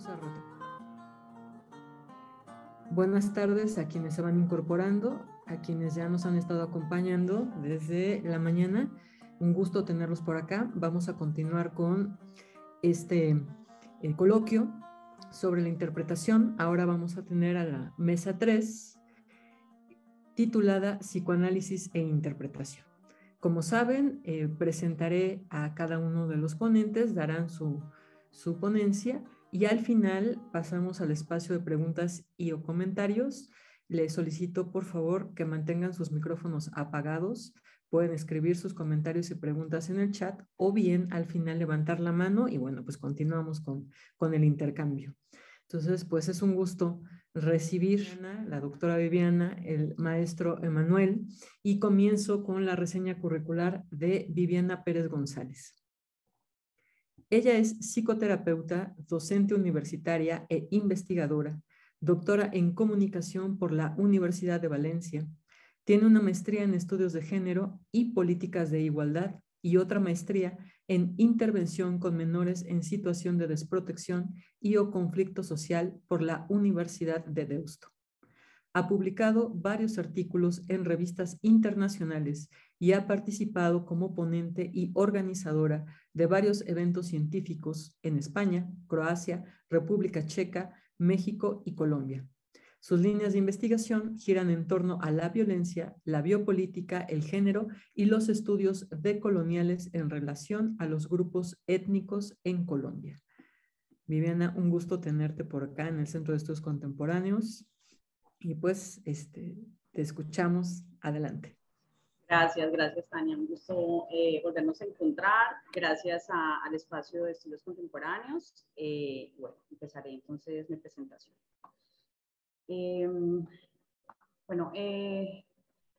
Vamos a rotar. Buenas tardes a quienes se van incorporando, a quienes ya nos han estado acompañando desde la mañana. Un gusto tenerlos por acá. Vamos a continuar con este coloquio sobre la interpretación. Ahora vamos a tener a la mesa 3, titulada Psicoanálisis e Interpretación. Como saben, presentaré a cada uno de los ponentes, darán su ponencia y al final pasamos al espacio de preguntas y o comentarios. Les solicito por favor que mantengan sus micrófonos apagados. Pueden escribir sus comentarios y preguntas en el chat o bien al final levantar la mano y bueno, pues continuamos con el intercambio. Entonces, pues es un gusto recibir a la doctora Viviana, el maestro Emanuel, y comienzo con la reseña curricular de Viviana Pérez González. Ella es psicoterapeuta, docente universitaria e investigadora, doctora en comunicación por la Universidad de Valencia. Tiene una maestría en estudios de género y políticas de igualdad y otra maestría en intervención con menores en situación de desprotección y o conflicto social por la Universidad de Deusto. Ha publicado varios artículos en revistas internacionales y ha participado como ponente y organizadora de varios eventos científicos en España, Croacia, República Checa, México y Colombia. Sus líneas de investigación giran en torno a la violencia, la biopolítica, el género y los estudios decoloniales en relación a los grupos étnicos en Colombia. Viviana, un gusto tenerte por acá en el Centro de Estudios Contemporáneos. Y pues, te escuchamos. Adelante. Gracias, Tania. Un gusto volvernos a encontrar. Gracias al espacio de estudios contemporáneos. Bueno, empezaré entonces mi presentación.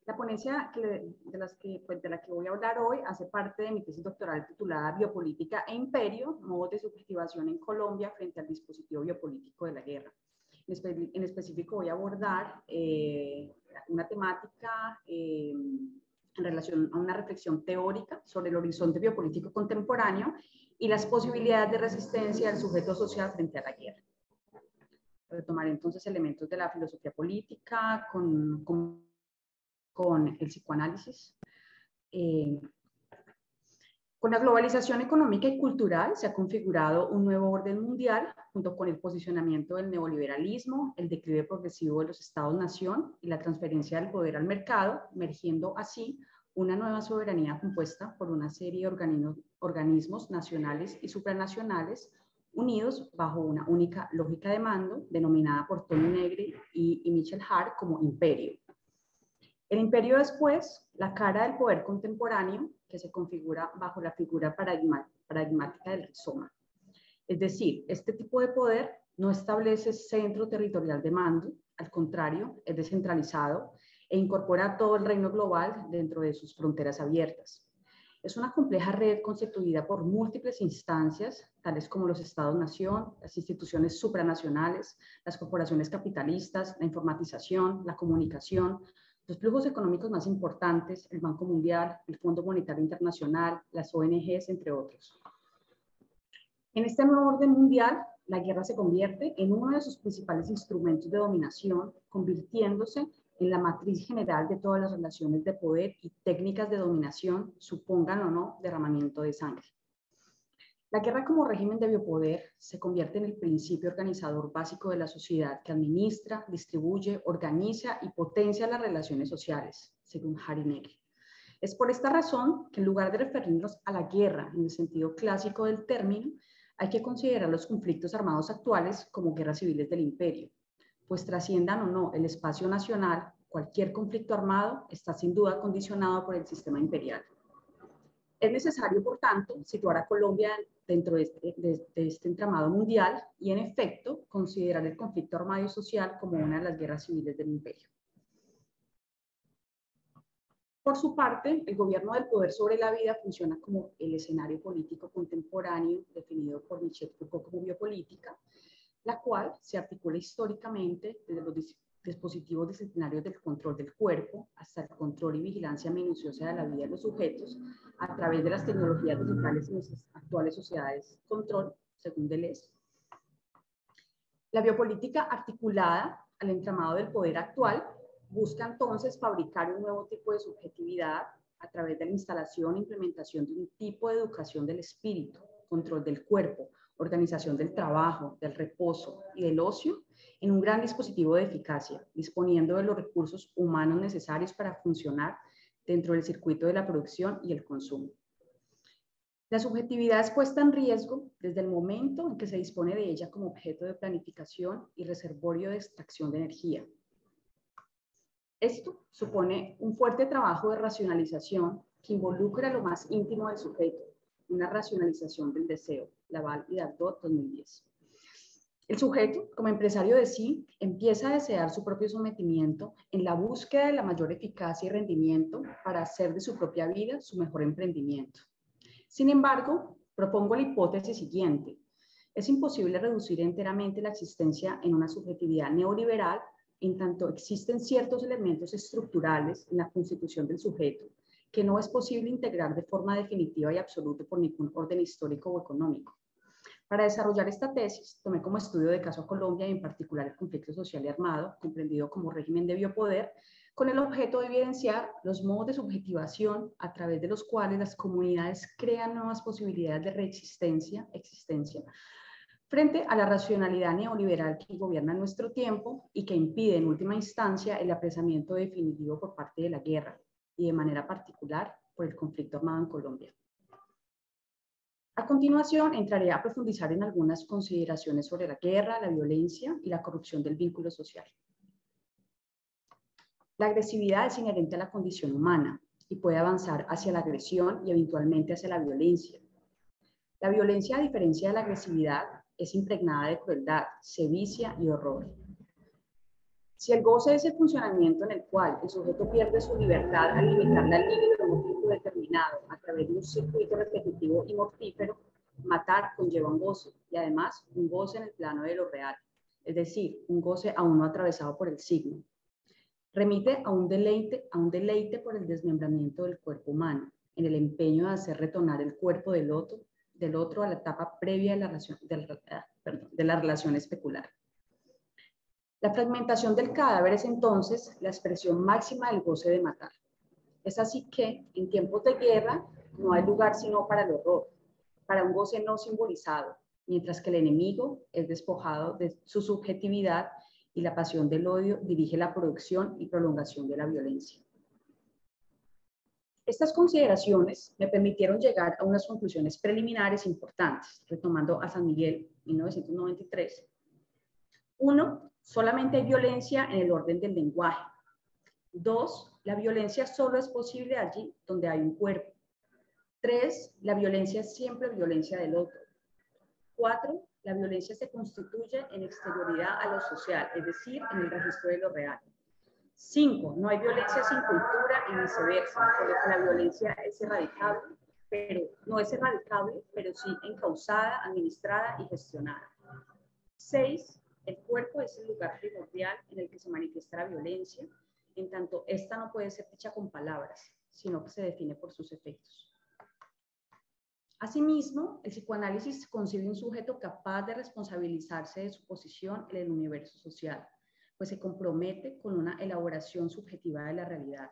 La ponencia de la que voy a hablar hoy hace parte de mi tesis doctoral titulada Biopolítica e Imperio, modos de subjetivación en Colombia frente al dispositivo biopolítico de la guerra. En específico voy a abordar una temática en relación a una reflexión teórica sobre el horizonte biopolítico contemporáneo y las posibilidades de resistencia del sujeto social frente a la guerra. Retomaré entonces elementos de la filosofía política con el psicoanálisis. Con la globalización económica y cultural se ha configurado un nuevo orden mundial junto con el posicionamiento del neoliberalismo, el declive progresivo de los estados-nación y la transferencia del poder al mercado, emergiendo así una nueva soberanía compuesta por una serie de organismos nacionales y supranacionales unidos bajo una única lógica de mando, denominada por Tony Negri y Michel Hart como imperio. El imperio después, la cara del poder contemporáneo que se configura bajo la figura paradigmática del rizoma. Es decir, este tipo de poder no establece centro territorial de mando, al contrario, es descentralizado e incorpora todo el reino global dentro de sus fronteras abiertas. Es una compleja red constituida por múltiples instancias, tales como los estados-nación, las instituciones supranacionales, las corporaciones capitalistas, la informatización, la comunicación, los flujos económicos más importantes, el Banco Mundial, el Fondo Monetario Internacional, las ONGs, entre otros. En este nuevo orden mundial, la guerra se convierte en uno de sus principales instrumentos de dominación, convirtiéndose en la matriz general de todas las relaciones de poder y técnicas de dominación, supongan o no derramamiento de sangre. La guerra como régimen de biopoder se convierte en el principio organizador básico de la sociedad que administra, distribuye, organiza y potencia las relaciones sociales, según Harry Negri. Es por esta razón que en lugar de referirnos a la guerra en el sentido clásico del término, hay que considerar los conflictos armados actuales como guerras civiles del imperio, pues trasciendan o no el espacio nacional, cualquier conflicto armado está sin duda condicionado por el sistema imperial. Es necesario, por tanto, situar a Colombia dentro de este entramado mundial y, en efecto, considerar el conflicto armado y social como una de las guerras civiles del imperio. Por su parte, el gobierno del poder sobre la vida funciona como el escenario político contemporáneo definido por Michel Foucault como biopolítica, la cual se articula históricamente desde los dispositivos disciplinarios del control del cuerpo hasta el control y vigilancia minuciosa de la vida de los sujetos a través de las tecnologías digitales en nuestras actuales sociedades. Control, según Deleuze. La biopolítica articulada al entramado del poder actual busca entonces fabricar un nuevo tipo de subjetividad a través de la instalación e implementación de un tipo de educación del espíritu, control del cuerpo, organización del trabajo, del reposo y del ocio en un gran dispositivo de eficacia, disponiendo de los recursos humanos necesarios para funcionar dentro del circuito de la producción y el consumo. La subjetividad es puesta en riesgo desde el momento en que se dispone de ella como objeto de planificación y reservorio de extracción de energía. Esto supone un fuerte trabajo de racionalización que involucra lo más íntimo del sujeto, una racionalización del deseo, Laval y Dardot, 2010. El sujeto, como empresario de sí, empieza a desear su propio sometimiento en la búsqueda de la mayor eficacia y rendimiento para hacer de su propia vida su mejor emprendimiento. Sin embargo, propongo la hipótesis siguiente. Es imposible reducir enteramente la existencia en una subjetividad neoliberal en tanto existen ciertos elementos estructurales en la constitución del sujeto que no es posible integrar de forma definitiva y absoluta por ningún orden histórico o económico. Para desarrollar esta tesis, tomé como estudio de caso a Colombia y en particular el conflicto social y armado, comprendido como régimen de biopoder, con el objeto de evidenciar los modos de subjetivación a través de los cuales las comunidades crean nuevas posibilidades de existencia, frente a la racionalidad neoliberal que gobierna nuestro tiempo y que impide en última instancia el apresamiento definitivo por parte de la guerra y de manera particular por el conflicto armado en Colombia. A continuación, entraré a profundizar en algunas consideraciones sobre la guerra, la violencia y la corrupción del vínculo social. La agresividad es inherente a la condición humana y puede avanzar hacia la agresión y eventualmente hacia la violencia. La violencia, a diferencia de la agresividad, es impregnada de crueldad, sevicia y horror. Si el goce es el funcionamiento en el cual el sujeto pierde su libertad al limitarla al límite de un objetivo determinado a través de un circuito repetitivo y mortífero, matar conlleva un goce y además un goce en el plano de lo real, es decir, un goce aún no atravesado por el signo. Remite a un deleite por el desmembramiento del cuerpo humano, en el empeño de hacer retornar el cuerpo del otro a la etapa previa de la relación especular. La fragmentación del cadáver es entonces la expresión máxima del goce de matar. Es así que, en tiempos de guerra, no hay lugar sino para el horror, para un goce no simbolizado, mientras que el enemigo es despojado de su subjetividad y la pasión del odio dirige la producción y prolongación de la violencia. Estas consideraciones me permitieron llegar a unas conclusiones preliminares importantes, retomando a San Miguel, 1993. 1. Solamente hay violencia en el orden del lenguaje. 2. La violencia solo es posible allí donde hay un cuerpo. 3. La violencia es siempre violencia del otro. 4. La violencia se constituye en exterioridad a lo social, es decir, en el registro de lo real. 5. No hay violencia sin cultura y viceversa, porque la violencia es erradicable, pero sí encauzada, administrada y gestionada. 6. El cuerpo es el lugar primordial en el que se manifiesta la violencia, en tanto esta no puede ser dicha con palabras, sino que se define por sus efectos. Asimismo, el psicoanálisis concibe un sujeto capaz de responsabilizarse de su posición en el universo social, pues se compromete con una elaboración subjetiva de la realidad.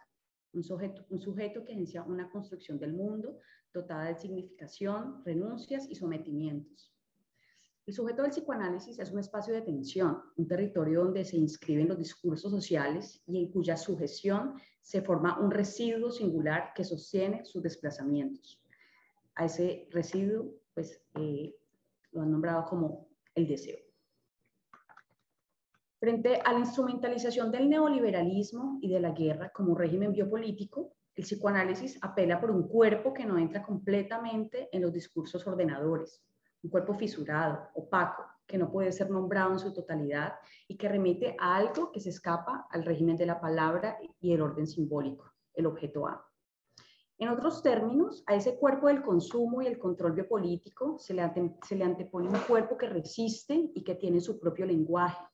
Un sujeto que inicia una construcción del mundo dotada de significación, renuncias y sometimientos. El sujeto del psicoanálisis es un espacio de tensión, un territorio donde se inscriben los discursos sociales y en cuya sujeción se forma un residuo singular que sostiene sus desplazamientos. A ese residuo, pues, lo han nombrado como el deseo. Frente a la instrumentalización del neoliberalismo y de la guerra como régimen biopolítico, el psicoanálisis apela por un cuerpo que no entra completamente en los discursos ordenadores, un cuerpo fisurado, opaco, que no puede ser nombrado en su totalidad y que remite a algo que se escapa al régimen de la palabra y el orden simbólico, el objeto A. En otros términos, a ese cuerpo del consumo y el control biopolítico se le antepone un cuerpo que resiste y que tiene su propio lenguaje,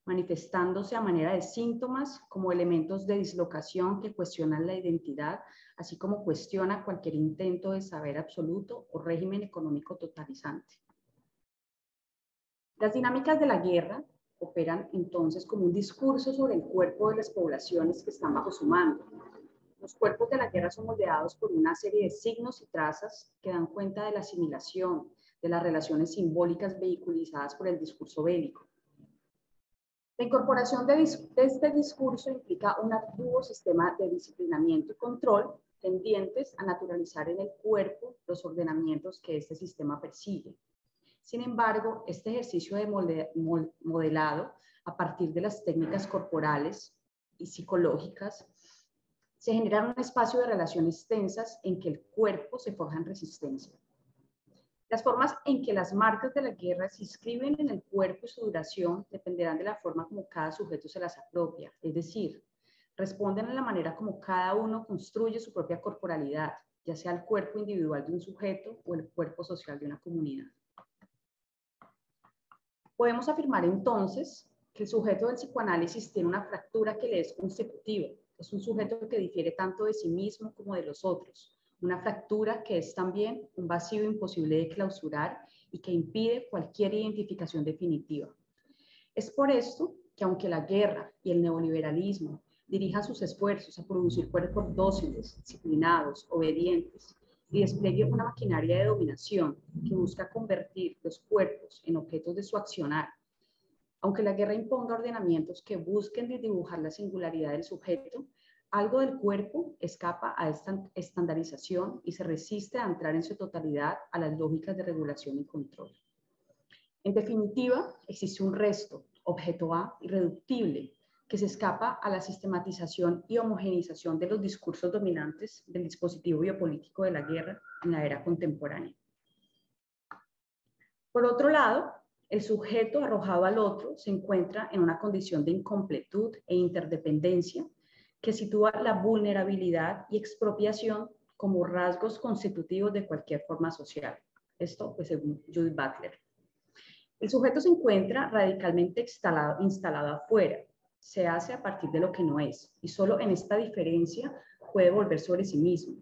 manifestándose a manera de síntomas como elementos de dislocación que cuestionan la identidad, así como cuestiona cualquier intento de saber absoluto o régimen económico totalizante. Las dinámicas de la guerra operan entonces como un discurso sobre el cuerpo de las poblaciones que están bajo su mando. Los cuerpos de la guerra son moldeados por una serie de signos y trazas que dan cuenta de la asimilación, de las relaciones simbólicas vehiculizadas por el discurso bélico. La incorporación de este discurso implica un arduo sistema de disciplinamiento y control tendientes a naturalizar en el cuerpo los ordenamientos que este sistema persigue. Sin embargo, este ejercicio de modelado a partir de las técnicas corporales y psicológicas se genera un espacio de relaciones tensas en que el cuerpo se forja en resistencia. Las formas en que las marcas de la guerra se inscriben en el cuerpo y su duración dependerán de la forma como cada sujeto se las apropia, es decir, responden a la manera como cada uno construye su propia corporalidad, ya sea el cuerpo individual de un sujeto o el cuerpo social de una comunidad. Podemos afirmar entonces que el sujeto del psicoanálisis tiene una fractura que le es consecutiva. Es un sujeto que difiere tanto de sí mismo como de los otros. Una fractura que es también un vacío imposible de clausurar y que impide cualquier identificación definitiva. Es por esto que aunque la guerra y el neoliberalismo dirijan sus esfuerzos a producir cuerpos dóciles, disciplinados, obedientes, y despliegue una maquinaria de dominación que busca convertir los cuerpos en objetos de su accionar, aunque la guerra imponga ordenamientos que busquen dibujar la singularidad del sujeto, algo del cuerpo escapa a esta estandarización y se resiste a entrar en su totalidad a las lógicas de regulación y control. En definitiva, existe un resto, objeto A, irreductible, que se escapa a la sistematización y homogeneización de los discursos dominantes del dispositivo biopolítico de la guerra en la era contemporánea. Por otro lado, el sujeto arrojado al otro se encuentra en una condición de incompletud e interdependencia que sitúa la vulnerabilidad y expropiación como rasgos constitutivos de cualquier forma social. Esto, pues, según Judith Butler. El sujeto se encuentra radicalmente instalado afuera, se hace a partir de lo que no es, y solo en esta diferencia puede volver sobre sí mismo.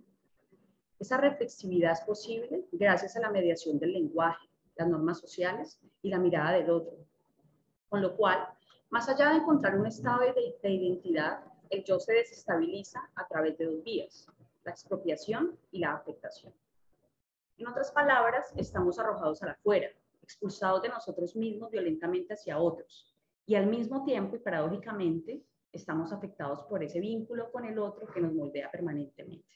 Esa reflexividad es posible gracias a la mediación del lenguaje, las normas sociales y la mirada del otro. Con lo cual, más allá de encontrar un estado de identidad, el yo se desestabiliza a través de dos vías, la expropiación y la afectación. En otras palabras, estamos arrojados al afuera, expulsados de nosotros mismos violentamente hacia otros, y al mismo tiempo y paradójicamente estamos afectados por ese vínculo con el otro que nos moldea permanentemente.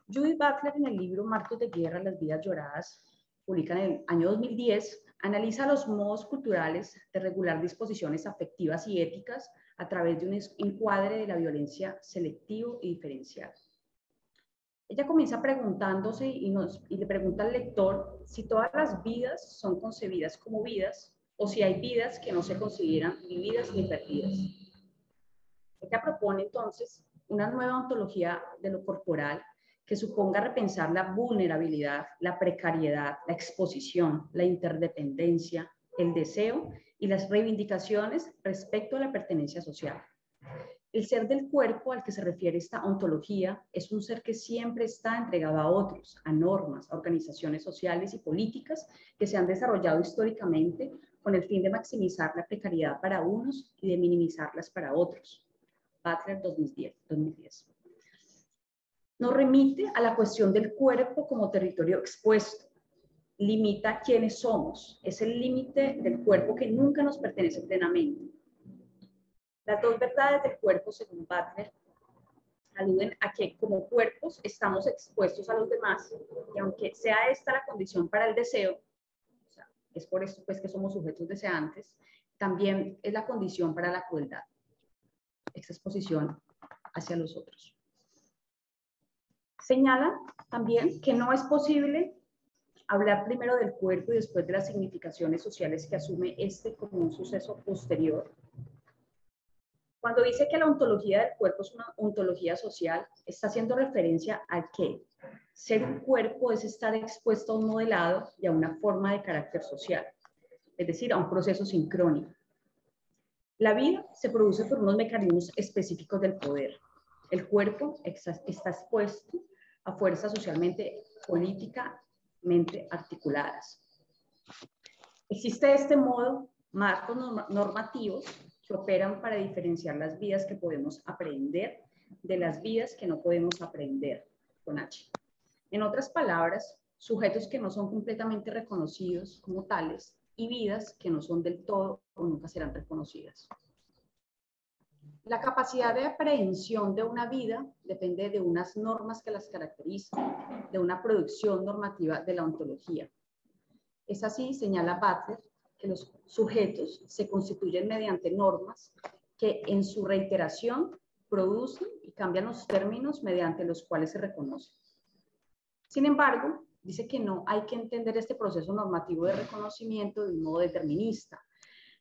Judith Butler, en el libro Marcos de Guerra, Las vidas lloradas, publica en el año 2010, analiza los modos culturales de regular disposiciones afectivas y éticas a través de un encuadre de la violencia selectivo y diferencial. Ella comienza preguntándose y le pregunta al lector si todas las vidas son concebidas como vidas o si hay vidas que no se consideran vividas ni perdidas. Ella propone entonces una nueva ontología de lo corporal que suponga repensar la vulnerabilidad, la precariedad, la exposición, la interdependencia, el deseo y las reivindicaciones respecto a la pertenencia social. El ser del cuerpo al que se refiere esta ontología es un ser que siempre está entregado a otros, a normas, a organizaciones sociales y políticas que se han desarrollado históricamente con el fin de maximizar la precariedad para unos y de minimizarlas para otros. Butler, 2010. Nos remite a la cuestión del cuerpo como territorio expuesto. Limita quiénes somos. Es el límite del cuerpo que nunca nos pertenece plenamente. Las dos verdades del cuerpo, según Butler, aluden a que como cuerpos estamos expuestos a los demás y aunque sea esta la condición para el deseo, o sea, es por esto pues que somos sujetos deseantes, también es la condición para la crueldad, esta exposición hacia los otros. Señala también que no es posible hablar primero del cuerpo y después de las significaciones sociales que asume este como un suceso posterior. Cuando dice que la ontología del cuerpo es una ontología social, está haciendo referencia a que ser un cuerpo es estar expuesto a un modelado y a una forma de carácter social, es decir, a un proceso sincrónico. La vida se produce por unos mecanismos específicos del poder. El cuerpo está expuesto a fuerzas socialmente, políticamente articuladas. Existe de este modo marcos normativos que operan para diferenciar las vidas que podemos aprender de las vidas que no podemos aprender, con H. En otras palabras, sujetos que no son completamente reconocidos como tales y vidas que no son del todo o nunca serán reconocidas. La capacidad de aprehensión de una vida depende de unas normas que las caracterizan, de una producción normativa de la ontología. Es así, señala Butler, que los sujetos se constituyen mediante normas que en su reiteración producen y cambian los términos mediante los cuales se reconocen. Sin embargo, dice que no hay que entender este proceso normativo de reconocimiento de un modo determinista,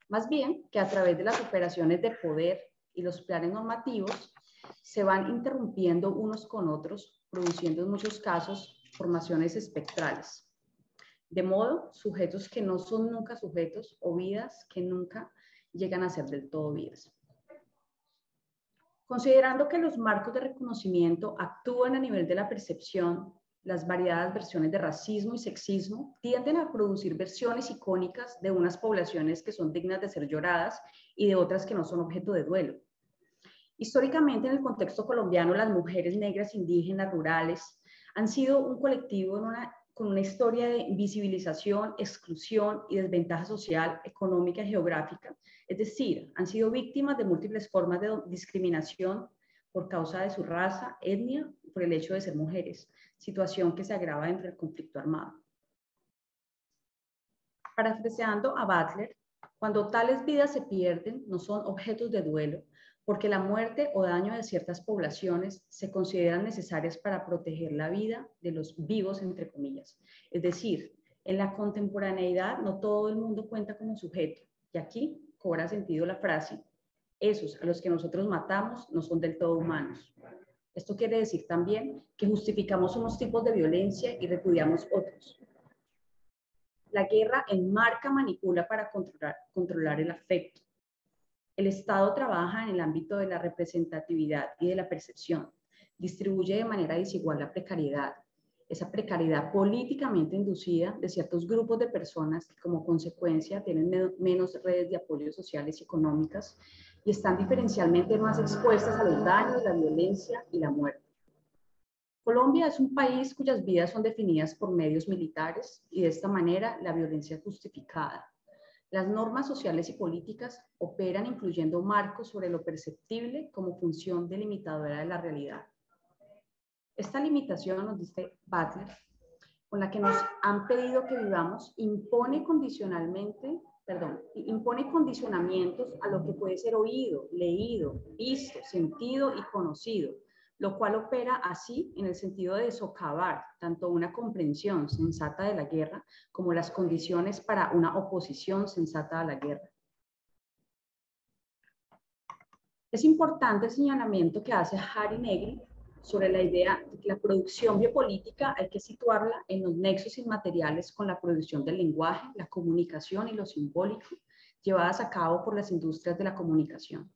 más bien que a través de las operaciones de poder y los planes normativos se van interrumpiendo unos con otros, produciendo en muchos casos formaciones espectrales. De modo, sujetos que no son nunca sujetos o vidas que nunca llegan a ser del todo vidas. Considerando que los marcos de reconocimiento actúan a nivel de la percepción, las variadas versiones de racismo y sexismo tienden a producir versiones icónicas de unas poblaciones que son dignas de ser lloradas y de otras que no son objeto de duelo. Históricamente, en el contexto colombiano, las mujeres negras, indígenas, rurales, han sido un colectivo con una historia de invisibilización, exclusión y desventaja social, económica y geográfica. Es decir, han sido víctimas de múltiples formas de discriminación por causa de su raza, etnia, por el hecho de ser mujeres, situación que se agrava dentro del conflicto armado. Parafraseando a Butler, cuando tales vidas se pierden, no son objetos de duelo, porque la muerte o daño de ciertas poblaciones se consideran necesarias para proteger la vida de los vivos, entre comillas. Es decir, en la contemporaneidad no todo el mundo cuenta como sujeto, y aquí cobra sentido la frase, esos a los que nosotros matamos no son del todo humanos. Esto quiere decir también que justificamos unos tipos de violencia y repudiamos otros. La guerra enmarca, manipula para controlar el afecto. El Estado trabaja en el ámbito de la representatividad y de la percepción. Distribuye de manera desigual la precariedad, esa precariedad políticamente inducida de ciertos grupos de personas que como consecuencia tienen menos redes de apoyo sociales y económicas y están diferencialmente más expuestas a los daños, la violencia y la muerte. Colombia es un país cuyas vidas son definidas por medios militares y de esta manera la violencia es justificada. Las normas sociales y políticas operan incluyendo marcos sobre lo perceptible como función delimitadora de la realidad. Esta limitación, nos dice Butler, con la que nos han pedido que vivamos, impone condicionamientos a lo que puede ser oído, leído, visto, sentido y conocido, lo cual opera así en el sentido de socavar tanto una comprensión sensata de la guerra como las condiciones para una oposición sensata a la guerra. Es importante el señalamiento que hace Harry Negri sobre la idea de que la producción biopolítica hay que situarla en los nexos inmateriales con la producción del lenguaje, la comunicación y lo simbólico, llevadas a cabo por las industrias de la comunicación.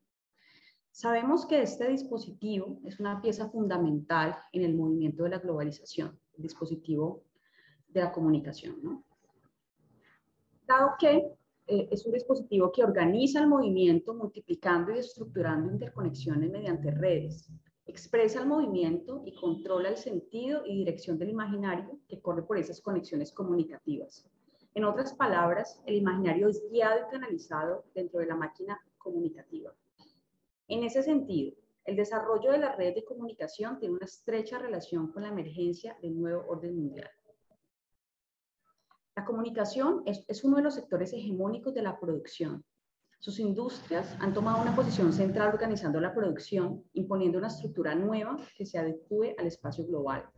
Sabemos que este dispositivo es una pieza fundamental en el movimiento de la globalización, el dispositivo de la comunicación, ¿no? Dado que es un dispositivo que organiza el movimiento multiplicando y estructurando interconexiones mediante redes, expresa el movimiento y controla el sentido y dirección del imaginario que corre por esas conexiones comunicativas. En otras palabras, el imaginario es guiado y canalizado dentro de la máquina comunicativa. En ese sentido, el desarrollo de las redes de comunicación tiene una estrecha relación con la emergencia del nuevo orden mundial. La comunicación es uno de los sectores hegemónicos de la producción. Sus industrias han tomado una posición central organizando la producción, imponiendo una estructura nueva que se adecue al espacio global.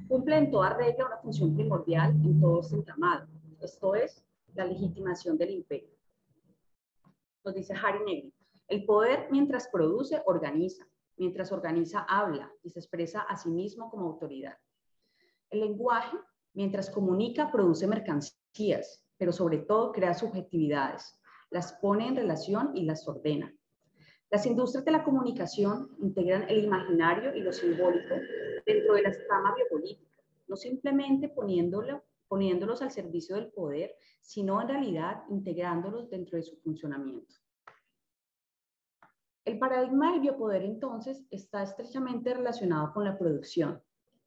Cumple en toda regla una función primordial en todo este entramado, esto es, la legitimación del imperio. Nos dice Harry Negri. El poder, mientras produce, organiza. Mientras organiza, habla y se expresa a sí mismo como autoridad. El lenguaje, mientras comunica, produce mercancías, pero sobre todo crea subjetividades. Las pone en relación y las ordena. Las industrias de la comunicación integran el imaginario y lo simbólico dentro de la trama biopolítica, no simplemente poniéndolo poniéndolos al servicio del poder, sino en realidad integrándolos dentro de su funcionamiento. El paradigma del biopoder entonces está estrechamente relacionado con la producción,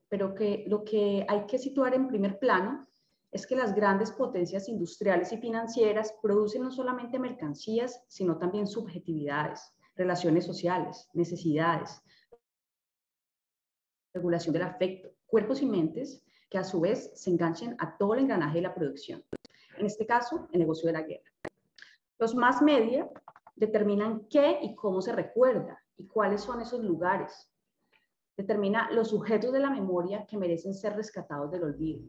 pero lo que hay que situar en primer plano es que las grandes potencias industriales y financieras producen no solamente mercancías, sino también subjetividades, relaciones sociales, necesidades, regulación del afecto, cuerpos y mentes que a su vez se enganchen a todo el engranaje de la producción. En este caso, el negocio de la guerra. Los más media determinan qué y cómo se recuerda y cuáles son esos lugares. Determina los sujetos de la memoria que merecen ser rescatados del olvido.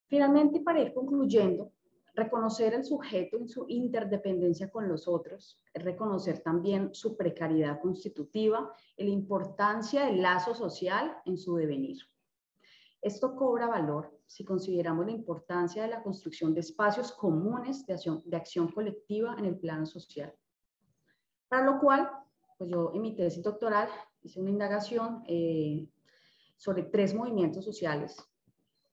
Finalmente, para ir concluyendo, reconocer al sujeto en su interdependencia con los otros, es reconocer también su precariedad constitutiva y la importancia del lazo social en su devenir. Esto cobra valor si consideramos la importancia de la construcción de espacios comunes de acción colectiva en el plano social. Para lo cual, pues yo en mi tesis doctoral hice una indagación sobre 3 movimientos sociales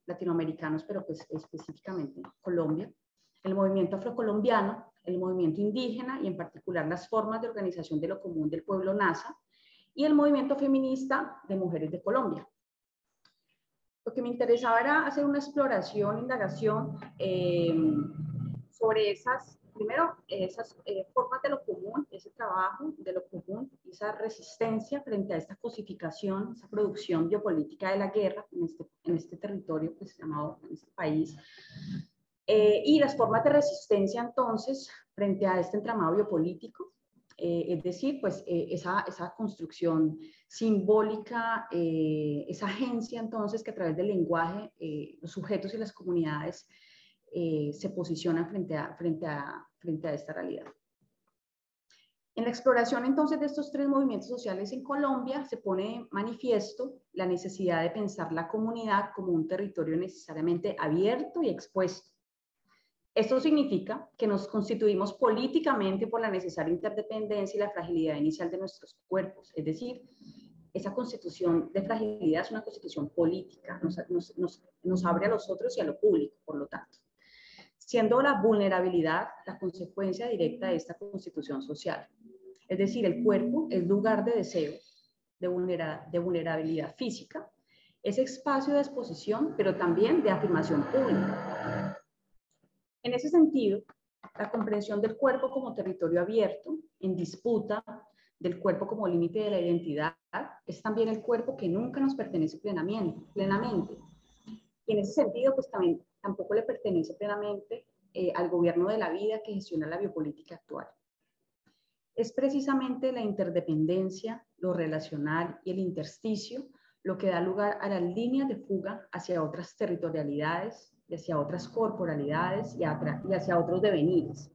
latinoamericanos, pero pues específicamente Colombia, el movimiento afrocolombiano, el movimiento indígena y en particular las formas de organización de lo común del pueblo NASA y el movimiento feminista de mujeres de Colombia. Lo que me interesaba era hacer una exploración, indagación sobre esas, primero, esas formas de lo común, ese trabajo de lo común, esa resistencia frente a esta cosificación, esa producción biopolítica de la guerra en este territorio, pues llamado, en este país, y las formas de resistencia entonces frente a este entramado biopolítico, es decir, pues esa construcción simbólica, esa agencia entonces que a través del lenguaje los sujetos y las comunidades se posicionan frente a esta realidad. En la exploración entonces de estos 3 movimientos sociales en Colombia se pone manifiesto la necesidad de pensar la comunidad como un territorio necesariamente abierto y expuesto. Esto significa que nos constituimos políticamente por la necesaria interdependencia y la fragilidad inicial de nuestros cuerpos, es decir, esa constitución de fragilidad es una constitución política, nos abre a los otros y a lo público, por lo tanto, siendo la vulnerabilidad la consecuencia directa de esta constitución social. Es decir, el cuerpo es lugar de deseo, de vulnerabilidad física, es espacio de exposición, pero también de afirmación pública. En ese sentido, la comprensión del cuerpo como territorio abierto, en disputa, del cuerpo como límite de la identidad, es también el cuerpo que nunca nos pertenece plenamente. Y en ese sentido, pues también tampoco le pertenece plenamente al gobierno de la vida que gestiona la biopolítica actual. Es precisamente la interdependencia, lo relacional y el intersticio lo que da lugar a las líneas de fuga hacia otras territorialidades, y hacia otras corporalidades y hacia otros devenires.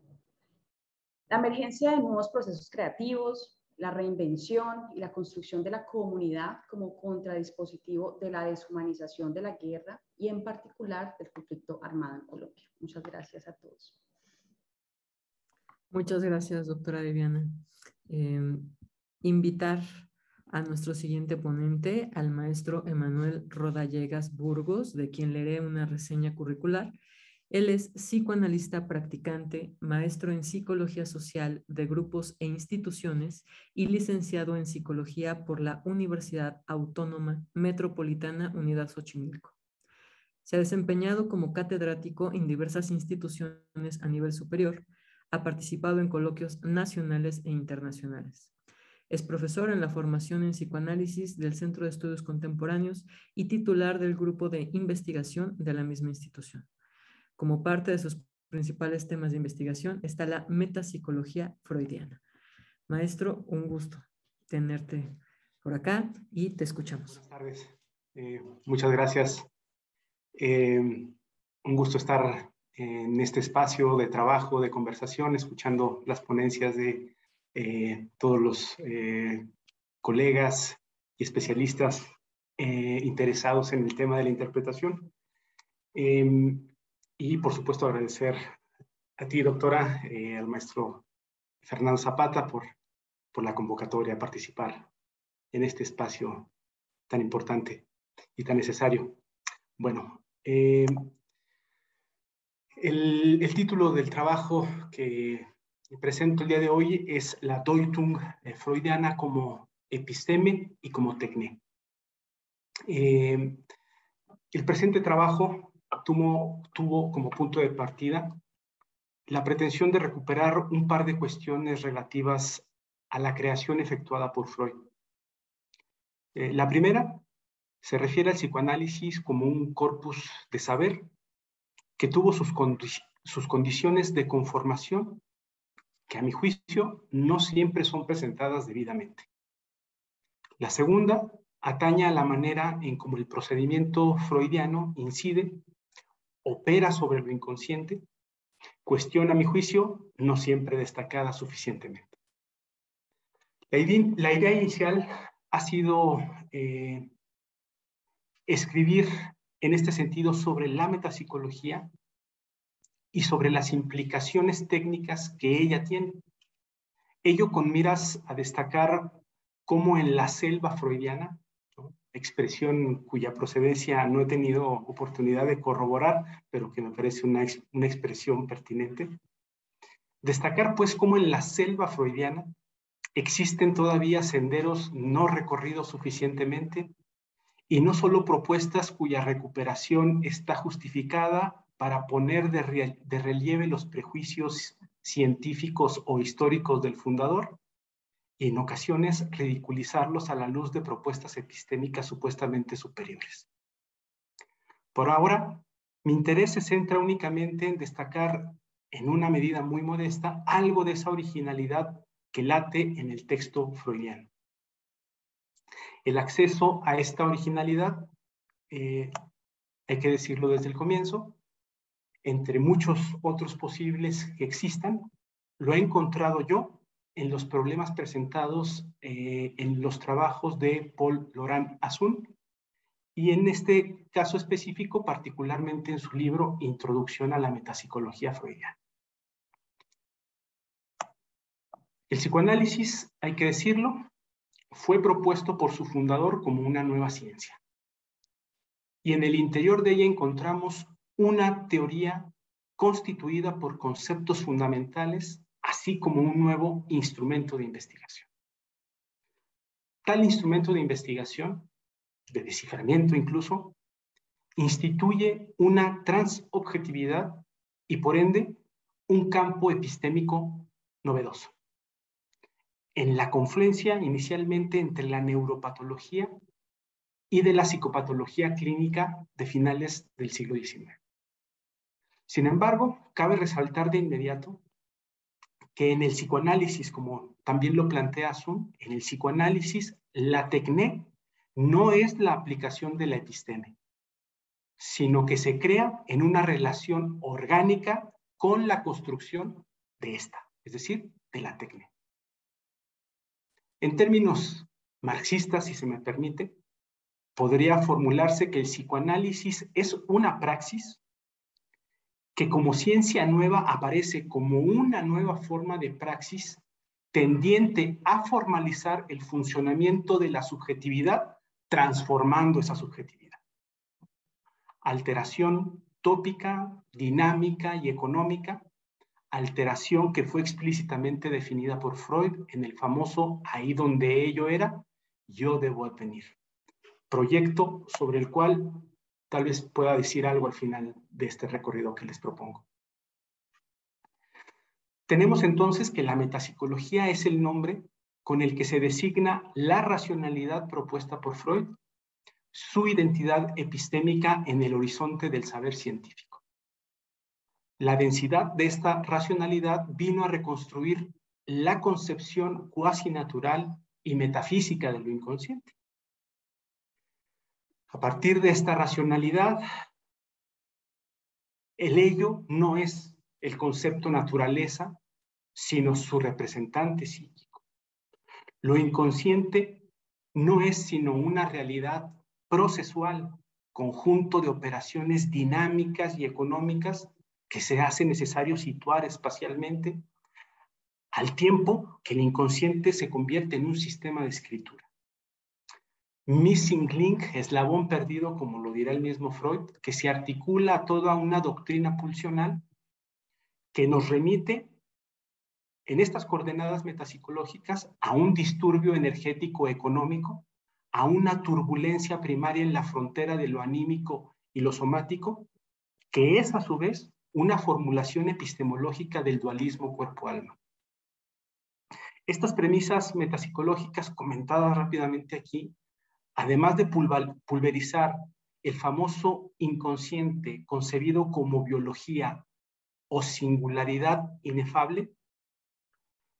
La emergencia de nuevos procesos creativos, la reinvención y la construcción de la comunidad como contradispositivo de la deshumanización de la guerra y en particular del conflicto armado en Colombia. Muchas gracias a todos. Muchas gracias, doctora Viviana. Invitar a nuestro siguiente ponente, al maestro Emanuel Rodallegas Burgos, de quien leeré una reseña curricular. Él es psicoanalista practicante, maestro en psicología social de grupos e instituciones y licenciado en psicología por la Universidad Autónoma Metropolitana Unidad Xochimilco. Se ha desempeñado como catedrático en diversas instituciones a nivel superior, ha participado en coloquios nacionales e internacionales. Es profesor en la formación en psicoanálisis del Centro de Estudios Contemporáneos y titular del grupo de investigación de la misma institución. Como parte de sus principales temas de investigación está la metapsicología freudiana. Maestro, un gusto tenerte por acá y te escuchamos. Buenas tardes. Muchas gracias. Un gusto estar en este espacio de trabajo, de conversación, escuchando las ponencias de todos los colegas y especialistas interesados en el tema de la interpretación. Y por supuesto agradecer a ti, doctora, al maestro Fernando Zapata por la convocatoria a participar en este espacio tan importante y tan necesario. Bueno, el título del trabajo que presento el día de hoy es la Deutung freudiana como episteme y como tecné. El presente trabajo tuvo como punto de partida la pretensión de recuperar un par de cuestiones relativas a la creación efectuada por Freud. La primera se refiere al psicoanálisis como un corpus de saber que tuvo sus condiciones de conformación, que a mi juicio no siempre son presentadas debidamente. La segunda atañe a la manera en cómo el procedimiento freudiano incide, opera sobre lo inconsciente, cuestión a mi juicio no siempre destacada suficientemente. La idea inicial ha sido escribir en este sentido sobre la metapsicología y sobre las implicaciones técnicas que ella tiene. Ello con miras a destacar cómo en la selva freudiana, ¿no?, expresión cuya procedencia no he tenido oportunidad de corroborar, pero que me parece una expresión pertinente, destacar pues cómo en la selva freudiana existen todavía senderos no recorridos suficientemente y no solo propuestas cuya recuperación está justificada para poner de relieve los prejuicios científicos o históricos del fundador, y en ocasiones ridiculizarlos a la luz de propuestas epistémicas supuestamente superiores. Por ahora, mi interés se centra únicamente en destacar, en una medida muy modesta, algo de esa originalidad que late en el texto freudiano. El acceso a esta originalidad, hay que decirlo desde el comienzo, entre muchos otros posibles que existan, lo he encontrado yo en los problemas presentados en los trabajos de Paul Laurent-Assun, y en este caso específico, particularmente en su libro Introducción a la metapsicología freudiana. El psicoanálisis, hay que decirlo, fue propuesto por su fundador como una nueva ciencia. Y en el interior de ella encontramos una teoría constituida por conceptos fundamentales, así como un nuevo instrumento de investigación. Tal instrumento de investigación, de desciframiento incluso, instituye una transobjetividad y por ende un campo epistémico novedoso. En la confluencia inicialmente entre la neuropatología y de la psicopatología clínica de finales del siglo XIX. Sin embargo, cabe resaltar de inmediato que en el psicoanálisis, como también lo plantea Assun, en el psicoanálisis la tecné no es la aplicación de la episteme, sino que se crea en una relación orgánica con la construcción de esta, es decir, de la tecné. En términos marxistas, si se me permite, podría formularse que el psicoanálisis es una praxis que como ciencia nueva aparece como una nueva forma de praxis tendiente a formalizar el funcionamiento de la subjetividad, transformando esa subjetividad. Alteración tópica, dinámica y económica, alteración que fue explícitamente definida por Freud en el famoso ahí donde ello era, yo debo venir. Proyecto sobre el cual tal vez pueda decir algo al final de este recorrido que les propongo. Tenemos entonces que la metapsicología es el nombre con el que se designa la racionalidad propuesta por Freud, su identidad epistémica en el horizonte del saber científico. La densidad de esta racionalidad vino a reconstruir la concepción cuasi natural y metafísica de lo inconsciente. A partir de esta racionalidad, el ello no es el concepto naturaleza, sino su representante psíquico. Lo inconsciente no es sino una realidad procesual, conjunto de operaciones dinámicas y económicas que se hace necesario situar espacialmente, al tiempo que el inconsciente se convierte en un sistema de escritura. missing link, eslabón perdido, como lo dirá el mismo Freud, que se articula a toda una doctrina pulsional que nos remite en estas coordenadas metapsicológicas a un disturbio energético económico, a una turbulencia primaria en la frontera de lo anímico y lo somático, que es a su vez una formulación epistemológica del dualismo cuerpo-alma. Estas premisas metapsicológicas comentadas rápidamente aquí, además de pulverizar el famoso inconsciente concebido como biología o singularidad inefable,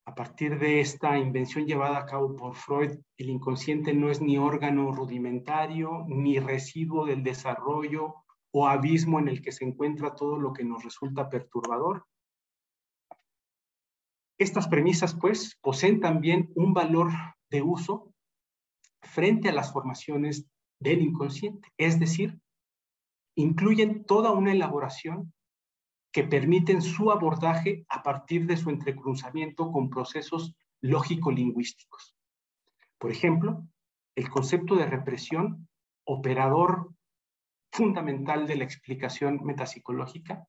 a partir de esta invención llevada a cabo por Freud, el inconsciente no es ni órgano rudimentario, ni residuo del desarrollo o abismo en el que se encuentra todo lo que nos resulta perturbador. Estas premisas, pues, poseen también un valor de uso frente a las formaciones del inconsciente, es decir, incluyen toda una elaboración que permiten su abordaje a partir de su entrecruzamiento con procesos lógico-lingüísticos. Por ejemplo, el concepto de represión, operador fundamental de la explicación metapsicológica,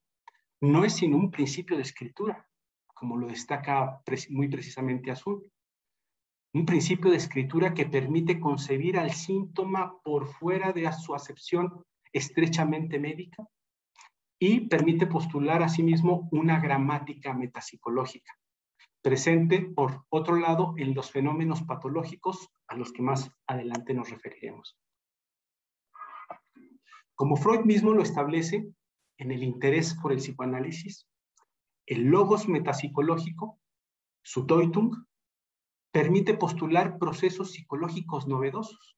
no es sino un principio de escritura, como lo destaca muy precisamente Azul. Un principio de escritura que permite concebir al síntoma por fuera de su acepción estrechamente médica y permite postular asimismo una gramática metapsicológica, presente, por otro lado, en los fenómenos patológicos a los que más adelante nos referiremos. Como Freud mismo lo establece en el interés por el psicoanálisis, el logos metapsicológico, su Deutung, permite postular procesos psicológicos novedosos,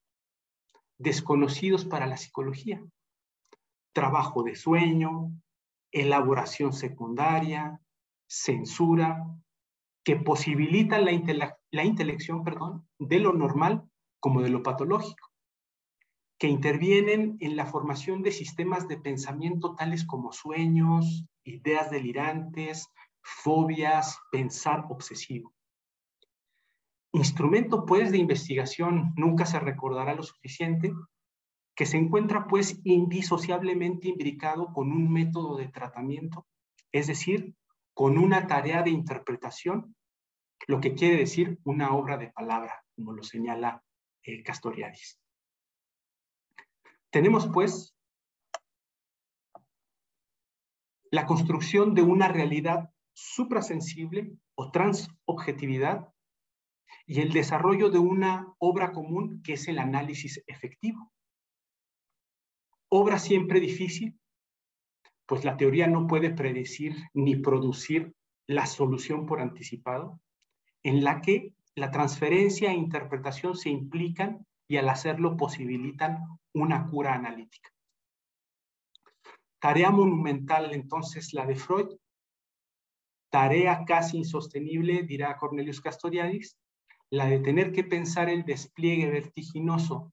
desconocidos para la psicología. Trabajo de sueño, elaboración secundaria, censura, que posibilitan la intelección, de lo normal como de lo patológico, que intervienen en la formación de sistemas de pensamiento tales como sueños, ideas delirantes, fobias, pensar obsesivo. Instrumento, pues, de investigación nunca se recordará lo suficiente, que se encuentra, pues, indisociablemente imbricado con un método de tratamiento, es decir, con una tarea de interpretación, lo que quiere decir una obra de palabra, como lo señala Castoriadis. Tenemos, pues, la construcción de una realidad suprasensible o transobjetividad y el desarrollo de una obra común que es el análisis efectivo. Obra siempre difícil, pues la teoría no puede predecir ni producir la solución por anticipado, en la que la transferencia e interpretación se implican y al hacerlo posibilitan una cura analítica. Tarea monumental entonces la de Freud, tarea casi insostenible, dirá Cornelius Castoriadis, la de tener que pensar el despliegue vertiginoso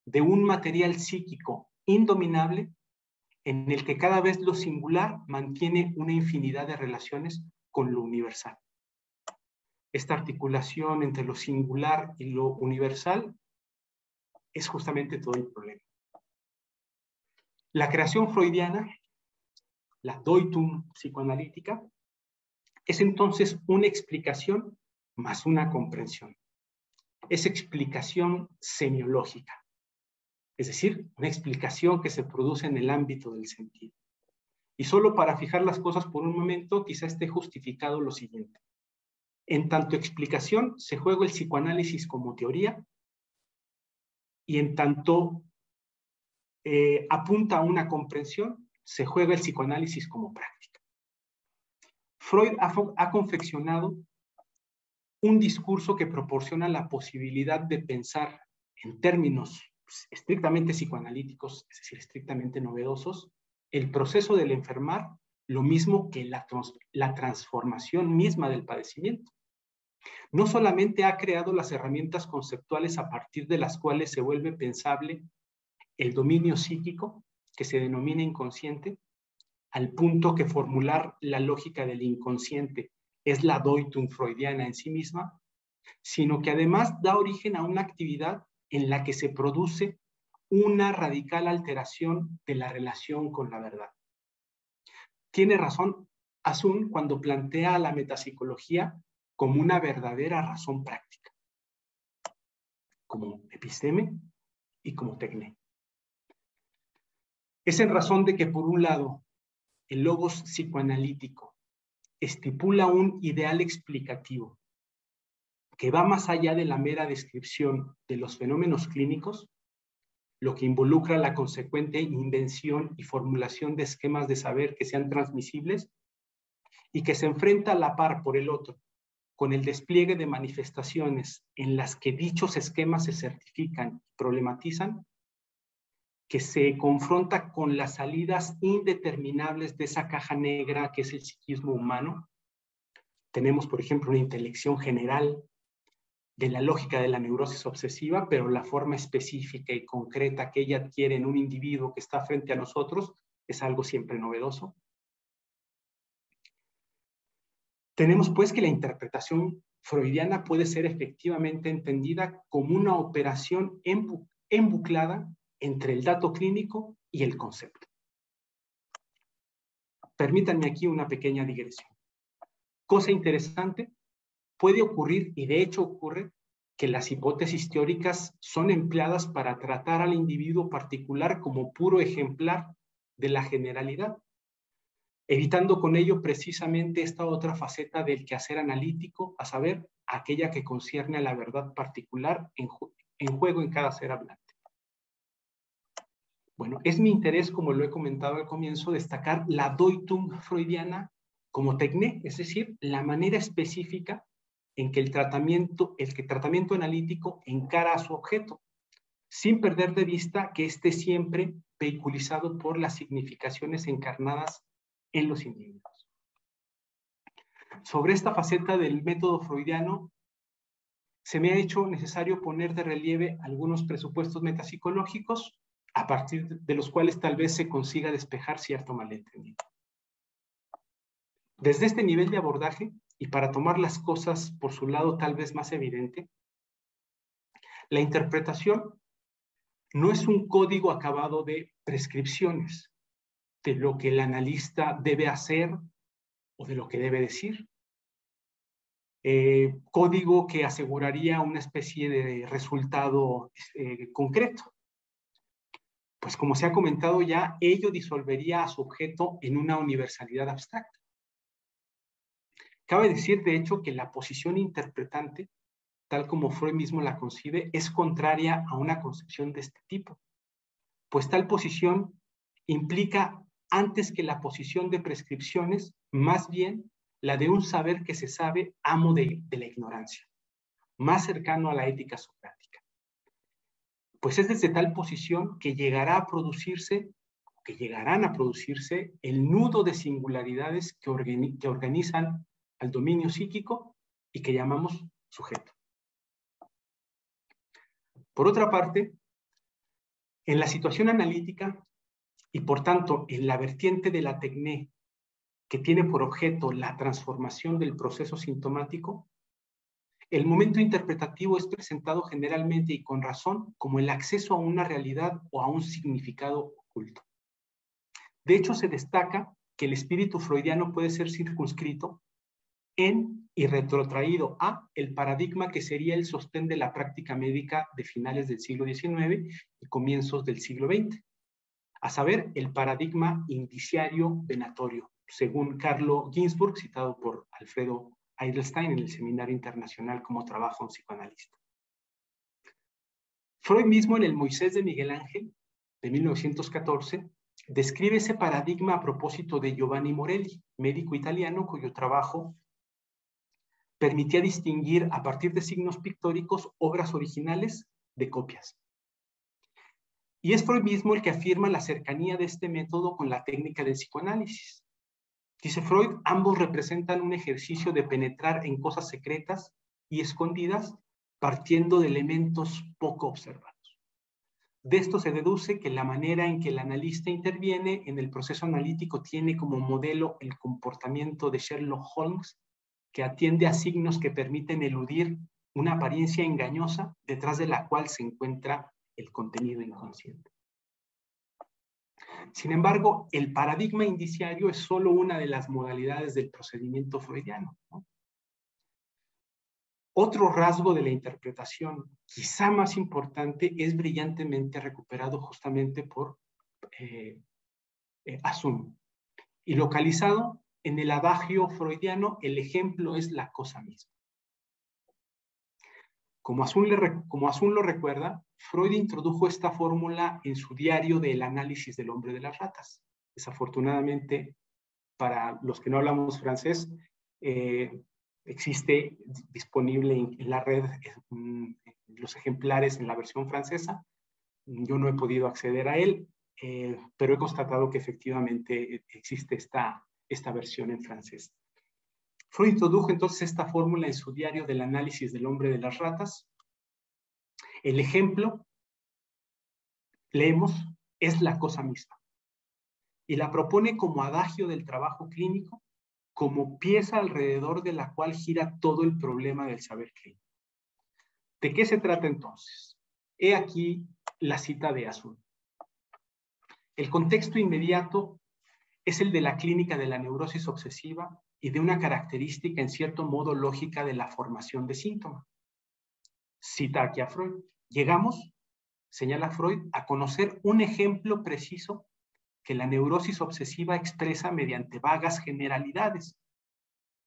de un material psíquico indominable en el que cada vez lo singular mantiene una infinidad de relaciones con lo universal. Esta articulación entre lo singular y lo universal es justamente todo el problema. La creación freudiana, la Deutung psicoanalítica, es entonces una explicación más una comprensión. Es explicación semiológica, es decir, una explicación que se produce en el ámbito del sentido. Y solo para fijar las cosas por un momento, quizá esté justificado lo siguiente. En tanto explicación, se juega el psicoanálisis como teoría, y en tanto apunta a una comprensión, se juega el psicoanálisis como práctica. Freud ha confeccionado un discurso que proporciona la posibilidad de pensar en términos estrictamente psicoanalíticos, es decir, estrictamente novedosos, el proceso del enfermar, lo mismo que la transformación misma del padecimiento. No solamente ha creado las herramientas conceptuales a partir de las cuales se vuelve pensable el dominio psíquico, que se denomina inconsciente, al punto que formular la lógica del inconsciente es la Deutung freudiana en sí misma, sino que además da origen a una actividad en la que se produce una radical alteración de la relación con la verdad. Tiene razón Asun cuando plantea la metapsicología como una verdadera razón práctica, como episteme y como tecné. Es en razón de que, por un lado, el logos psicoanalítico estipula un ideal explicativo que va más allá de la mera descripción de los fenómenos clínicos, lo que involucra la consecuente invención y formulación de esquemas de saber que sean transmisibles y que se enfrenta a la par, por el otro, con el despliegue de manifestaciones en las que dichos esquemas se certifican y problematizan, que se confronta con las salidas indeterminables de esa caja negra que es el psiquismo humano. Tenemos, por ejemplo, una intelección general de la lógica de la neurosis obsesiva, pero la forma específica y concreta que ella adquiere en un individuo que está frente a nosotros es algo siempre novedoso. Tenemos pues que la interpretación freudiana puede ser efectivamente entendida como una operación embuclada entre el dato clínico y el concepto. Permítanme aquí una pequeña digresión. Cosa interesante, puede ocurrir, y de hecho ocurre, que las hipótesis teóricas son empleadas para tratar al individuo particular como puro ejemplar de la generalidad, evitando con ello precisamente esta otra faceta del quehacer analítico, a saber, aquella que concierne a la verdad particular en juego en cada ser hablante. Bueno, es mi interés, como lo he comentado al comienzo, destacar la Deutung freudiana como tecné, es decir, la manera específica en que el tratamiento analítico encara a su objeto, sin perder de vista que esté siempre vehiculizado por las significaciones encarnadas en los individuos. Sobre esta faceta del método freudiano, se me ha hecho necesario poner de relieve algunos presupuestos metapsicológicos, a partir de los cuales tal vez se consiga despejar cierto malentendido. Desde este nivel de abordaje, y para tomar las cosas por su lado tal vez más evidente, la interpretación no es un código acabado de prescripciones de lo que el analista debe hacer o de lo que debe decir. Código que aseguraría una especie de resultado concreto. Pues como se ha comentado ya, ello disolvería a su objeto en una universalidad abstracta. Cabe decir, de hecho, que la posición interpretante, tal como Freud mismo la concibe, es contraria a una concepción de este tipo, pues tal posición implica, antes que la posición de prescripciones, más bien la de un saber que se sabe amo de la ignorancia, más cercano a la ética socrática. Pues es desde tal posición que llegarán a producirse el nudo de singularidades que organizan al dominio psíquico y que llamamos sujeto. Por otra parte, en la situación analítica y por tanto en la vertiente de la tecné que tiene por objeto la transformación del proceso sintomático, el momento interpretativo es presentado generalmente y con razón como el acceso a una realidad o a un significado oculto. De hecho, se destaca que el espíritu freudiano puede ser circunscrito en y retrotraído a el paradigma que sería el sostén de la práctica médica de finales del siglo XIX y comienzos del siglo XX, a saber, el paradigma indiciario venatorio, según Carlo Ginzburg, citado por Alfredo Edelstein en el Seminario Internacional como Trabajo en Psicoanalista. Freud mismo, en el Moisés de Miguel Ángel, de 1914, describe ese paradigma a propósito de Giovanni Morelli, médico italiano cuyo trabajo permitía distinguir a partir de signos pictóricos obras originales de copias. Y es Freud mismo el que afirma la cercanía de este método con la técnica del psicoanálisis. Dice Freud, ambos representan un ejercicio de penetrar en cosas secretas y escondidas partiendo de elementos poco observados. De esto se deduce que la manera en que el analista interviene en el proceso analítico tiene como modelo el comportamiento de Sherlock Holmes, que atiende a signos que permiten eludir una apariencia engañosa detrás de la cual se encuentra el contenido inconsciente. Sin embargo, el paradigma indiciario es solo una de las modalidades del procedimiento freudiano, ¿no? Otro rasgo de la interpretación, quizá más importante, es brillantemente recuperado justamente por Hasun. Y localizado en el adagio freudiano, el ejemplo es la cosa misma. Como Hasun lo recuerda, Freud introdujo esta fórmula en su diario del análisis del hombre de las ratas. Desafortunadamente, para los que no hablamos francés, existe disponible en la red los ejemplares en la versión francesa. Yo no he podido acceder a él, pero he constatado que efectivamente existe esta versión en francés. Freud introdujo entonces esta fórmula en su diario del análisis del hombre de las ratas. El ejemplo, leemos, es la cosa misma. Y la propone como adagio del trabajo clínico, como pieza alrededor de la cual gira todo el problema del saber clínico. ¿De qué se trata entonces? He aquí la cita de Hasun. El contexto inmediato es el de la clínica de la neurosis obsesiva y de una característica en cierto modo lógica de la formación de síntomas. Cita aquí a Freud. Llegamos, señala Freud, a conocer un ejemplo preciso que la neurosis obsesiva expresa mediante vagas generalidades.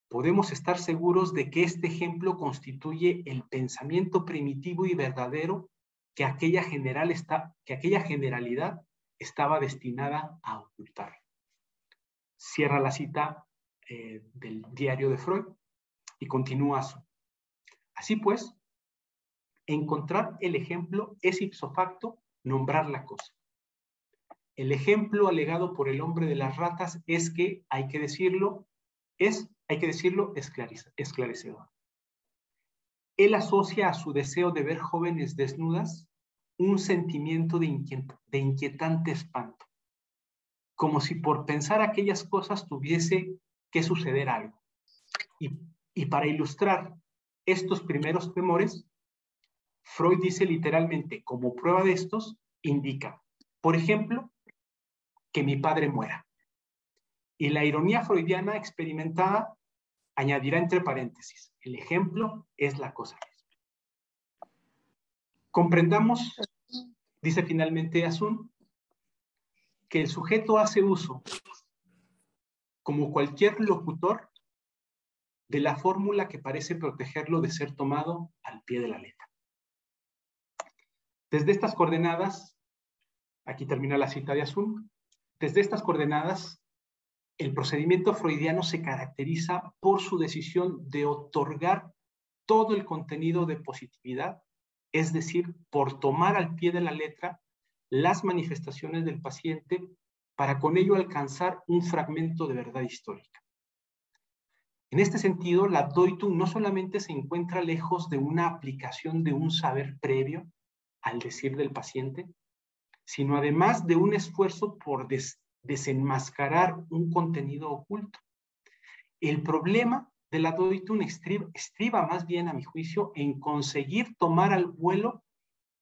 Podemos estar seguros de que este ejemplo constituye el pensamiento primitivo y verdadero que aquella generalidad estaba destinada a ocultar. Cierra la cita del diario de Freud y continúa así. Así pues, encontrar el ejemplo es ipso facto nombrar la cosa. El ejemplo alegado por el hombre de las ratas es que, hay que decirlo, esclarecedor. Él asocia a su deseo de ver jóvenes desnudas un sentimiento de inquietante espanto, como si por pensar aquellas cosas tuviese que suceder algo. Y para ilustrar estos primeros temores, Freud dice literalmente, como prueba de estos, indica, por ejemplo, que mi padre muera. Y la ironía freudiana experimentada añadirá entre paréntesis, el ejemplo es la cosa misma. Comprendamos, dice finalmente Hasun, que el sujeto hace uso, como cualquier locutor, de la fórmula que parece protegerlo de ser tomado al pie de la letra. Desde estas coordenadas, aquí termina la cita de Hasun, desde estas coordenadas, el procedimiento freudiano se caracteriza por su decisión de otorgar todo el contenido de positividad, es decir, por tomar al pie de la letra las manifestaciones del paciente para con ello alcanzar un fragmento de verdad histórica. En este sentido, la Deutung no solamente se encuentra lejos de una aplicación de un saber previo al decir del paciente, sino además de un esfuerzo por desenmascarar un contenido oculto. El problema de la Deutung estriba más bien, a mi juicio, en conseguir tomar al vuelo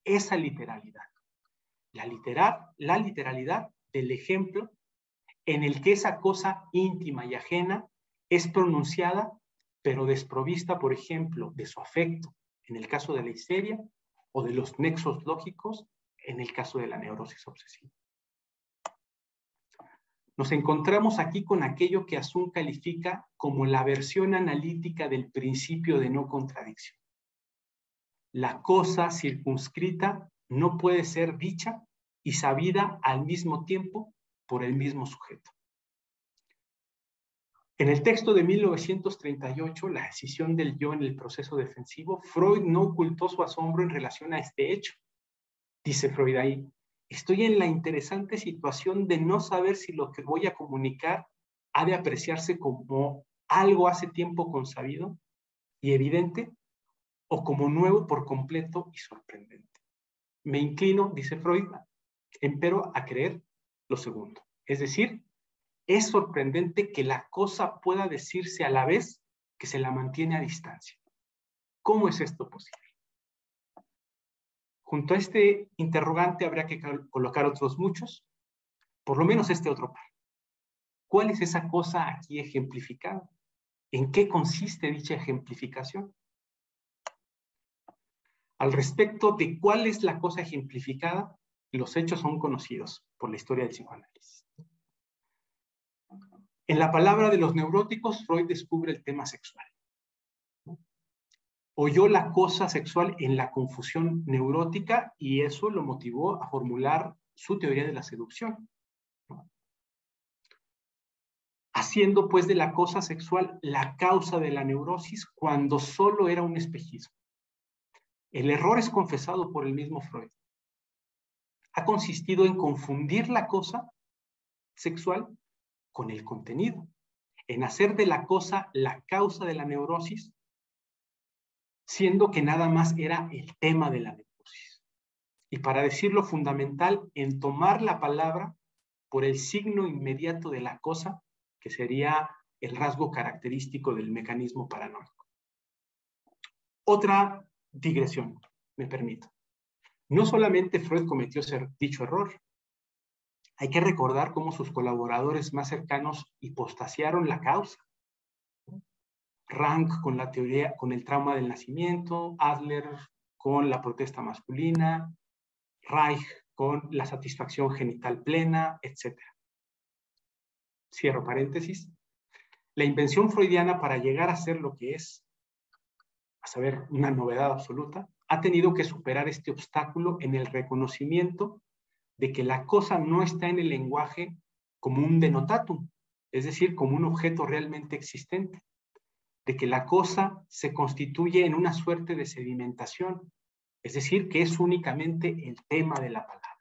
esa literalidad. La literalidad del ejemplo en el que esa cosa íntima y ajena es pronunciada, pero desprovista, por ejemplo, de su afecto, en el caso de la histeria, o de los nexos lógicos, en el caso de la neurosis obsesiva. Nos encontramos aquí con aquello que Hasun califica como la versión analítica del principio de no contradicción. La cosa circunscrita no puede ser dicha y sabida al mismo tiempo por el mismo sujeto. En el texto de 1938, La decisión del yo en el proceso defensivo, Freud no ocultó su asombro en relación a este hecho. Dice Freud ahí, estoy en la interesante situación de no saber si lo que voy a comunicar ha de apreciarse como algo hace tiempo consabido y evidente o como nuevo por completo y sorprendente. Me inclino, dice Freud, empero a creer lo segundo. Es decir, es sorprendente que la cosa pueda decirse a la vez que se la mantiene a distancia. ¿Cómo es esto posible? Junto a este interrogante habría que colocar otros muchos, por lo menos este otro par. ¿Cuál es esa cosa aquí ejemplificada? ¿En qué consiste dicha ejemplificación? Al respecto de cuál es la cosa ejemplificada, los hechos son conocidos por la historia del psicoanálisis. En la palabra de los neuróticos, Freud descubre el tema sexual. Oyó la cosa sexual en la confusión neurótica y eso lo motivó a formular su teoría de la seducción. Haciendo pues de la cosa sexual la causa de la neurosis cuando solo era un espejismo. El error es confesado por el mismo Freud. Ha consistido en confundir la cosa sexual con el contenido, en hacer de la cosa la causa de la neurosis, siendo que nada más era el tema de la neurosis. Y para decirlo fundamental, en tomar la palabra por el signo inmediato de la cosa, que sería el rasgo característico del mecanismo paranoico. Otra digresión, me permito. No solamente Freud cometió dicho error, hay que recordar cómo sus colaboradores más cercanos hipostasiaron la causa. Rank con la teoría, con el trauma del nacimiento, Adler con la protesta masculina, Reich con la satisfacción genital plena, etc. Cierro paréntesis. La invención freudiana para llegar a ser lo que es, a saber, una novedad absoluta, ha tenido que superar este obstáculo en el reconocimiento de que la cosa no está en el lenguaje como un denotatum, es decir, como un objeto realmente existente, de que la cosa se constituye en una suerte de sedimentación, es decir, que es únicamente el tema de la palabra.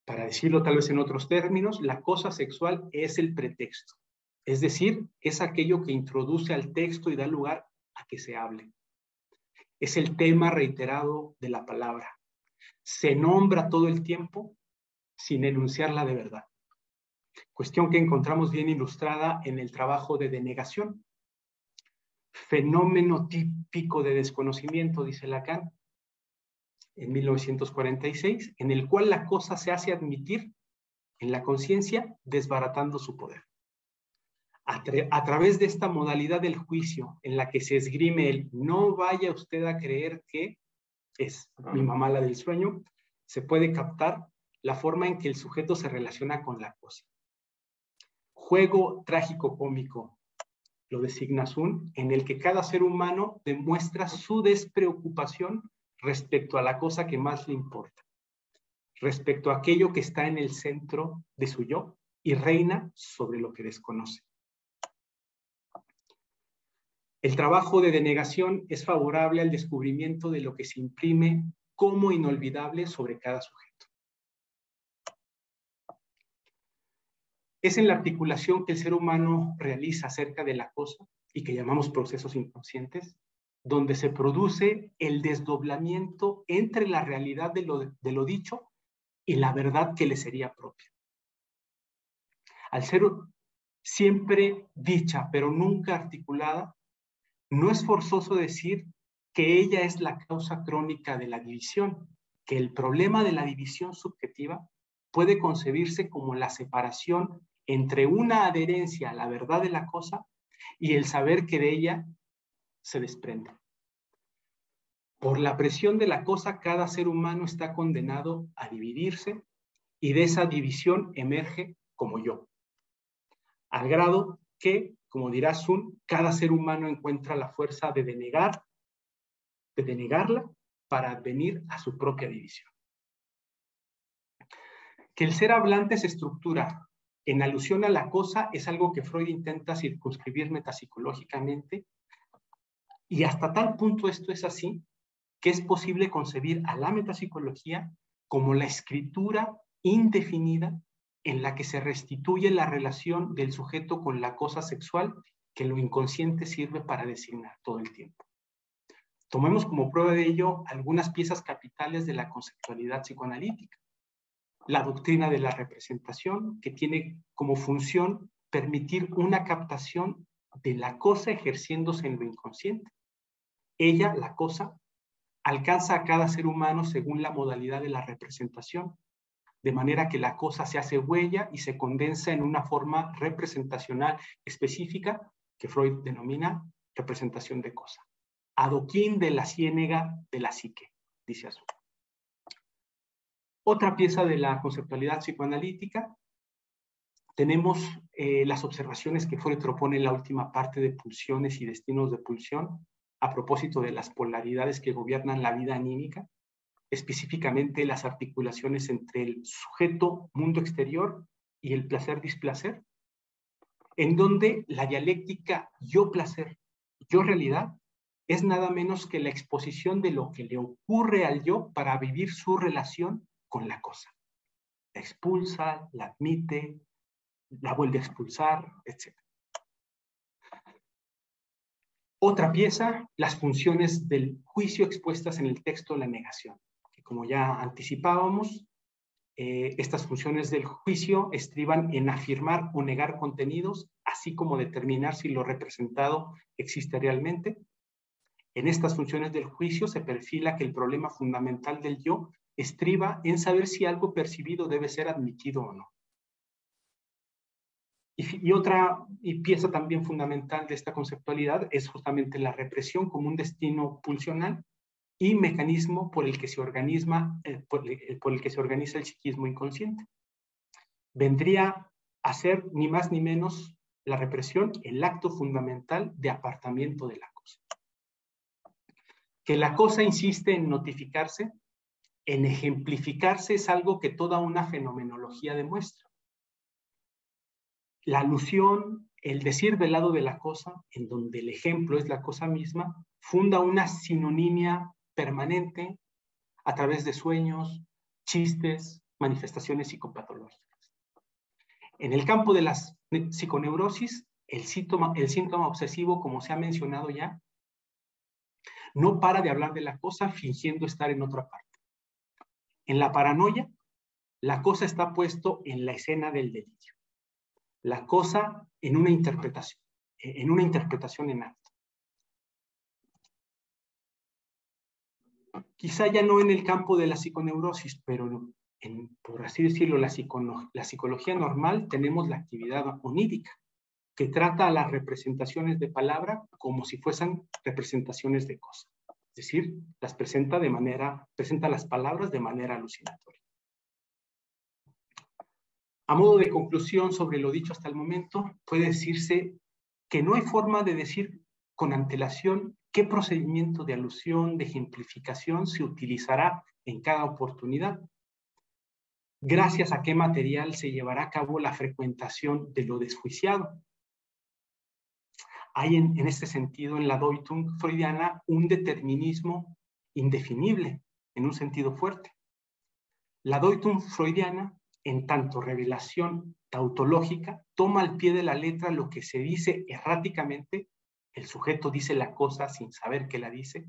Para decirlo tal vez en otros términos, la cosa sexual es el pretexto, es decir, es aquello que introduce al texto y da lugar a que se hable. Es el tema reiterado de la palabra. Se nombra todo el tiempo sin enunciarla de verdad. Cuestión que encontramos bien ilustrada en el trabajo de denegación. Fenómeno típico de desconocimiento, dice Lacan, en 1946, en el cual la cosa se hace admitir en la conciencia desbaratando su poder. A través de esta modalidad del juicio en la que se esgrime el no vaya usted a creer que es mi mamá la del sueño, se puede captar la forma en que el sujeto se relaciona con la cosa. Juego trágico-cómico, lo designa Sun, en el que cada ser humano demuestra su despreocupación respecto a la cosa que más le importa, respecto a aquello que está en el centro de su yo y reina sobre lo que desconoce. El trabajo de denegación es favorable al descubrimiento de lo que se imprime como inolvidable sobre cada sujeto. Es en la articulación que el ser humano realiza acerca de la cosa y que llamamos procesos inconscientes, donde se produce el desdoblamiento entre la realidad de lo dicho y la verdad que le sería propia. Al ser siempre dicha, pero nunca articulada, no es forzoso decir que ella es la causa crónica de la división, que el problema de la división subjetiva puede concebirse como la separación entre una adherencia a la verdad de la cosa y el saber que de ella se desprende. Por la presión de la cosa, cada ser humano está condenado a dividirse y de esa división emerge como yo. Al grado que, como dirá Sun, cada ser humano encuentra la fuerza de denegarla para advenir a su propia división. Que el ser hablante se estructura en alusión a la cosa es algo que Freud intenta circunscribir metapsicológicamente, y hasta tal punto esto es así que es posible concebir a la metapsicología como la escritura indefinida en la que se restituye la relación del sujeto con la cosa sexual que lo inconsciente sirve para designar todo el tiempo. Tomemos como prueba de ello algunas piezas capitales de la conceptualidad psicoanalítica. La doctrina de la representación, que tiene como función permitir una captación de la cosa ejerciéndose en lo inconsciente. Ella, la cosa, alcanza a cada ser humano según la modalidad de la representación, de manera que la cosa se hace huella y se condensa en una forma representacional específica que Freud denomina representación de cosa. Adoquín de la ciénega de la psique, dice Azul. Otra pieza de la conceptualidad psicoanalítica, tenemos las observaciones que Freud propone en la última parte de Pulsiones y Destinos de Pulsión, a propósito de las polaridades que gobiernan la vida anímica, específicamente las articulaciones entre el sujeto mundo exterior y el placer-displacer, en donde la dialéctica yo-placer, yo-realidad, es nada menos que la exposición de lo que le ocurre al yo para vivir su relación con la cosa. La expulsa, la admite, la vuelve a expulsar, etc. Otra pieza, las funciones del juicio expuestas en el texto La negación, que como ya anticipábamos, estas funciones del juicio estriban en afirmar o negar contenidos, así como determinar si lo representado existe realmente. En estas funciones del juicio se perfila que el problema fundamental del yo estriba en saber si algo percibido debe ser admitido o no. Y otra pieza también fundamental de esta conceptualidad es justamente la represión como un destino pulsional y mecanismo por el que se organiza el psiquismo inconsciente. Vendría a ser ni más ni menos la represión el acto fundamental de apartamiento de la cosa. Que la cosa insiste en notificarse, en ejemplificarse, es algo que toda una fenomenología demuestra. La alusión, el decir del lado de la cosa, en donde el ejemplo es la cosa misma, funda una sinonimia permanente a través de sueños, chistes, manifestaciones psicopatológicas. En el campo de las psiconeurosis, el síntoma obsesivo, como se ha mencionado ya, no para de hablar de la cosa fingiendo estar en otra parte. En la paranoia, la cosa está puesto en la escena del delirio. La cosa en una interpretación en acto. Quizá ya no en el campo de la psiconeurosis, pero por así decirlo, la psicología normal, tenemos la actividad onírica, que trata a las representaciones de palabra como si fuesen representaciones de cosa. Es decir, presenta las palabras de manera alucinatoria. A modo de conclusión sobre lo dicho hasta el momento, puede decirse que no hay forma de decir con antelación qué procedimiento de alusión, de ejemplificación se utilizará en cada oportunidad. Gracias a qué material se llevará a cabo la frecuentación de lo desjuiciado. Hay en este sentido, en la Deutung freudiana, un determinismo indefinible, en un sentido fuerte. La Deutung freudiana, en tanto revelación tautológica, toma al pie de la letra lo que se dice erráticamente, el sujeto dice la cosa sin saber que la dice,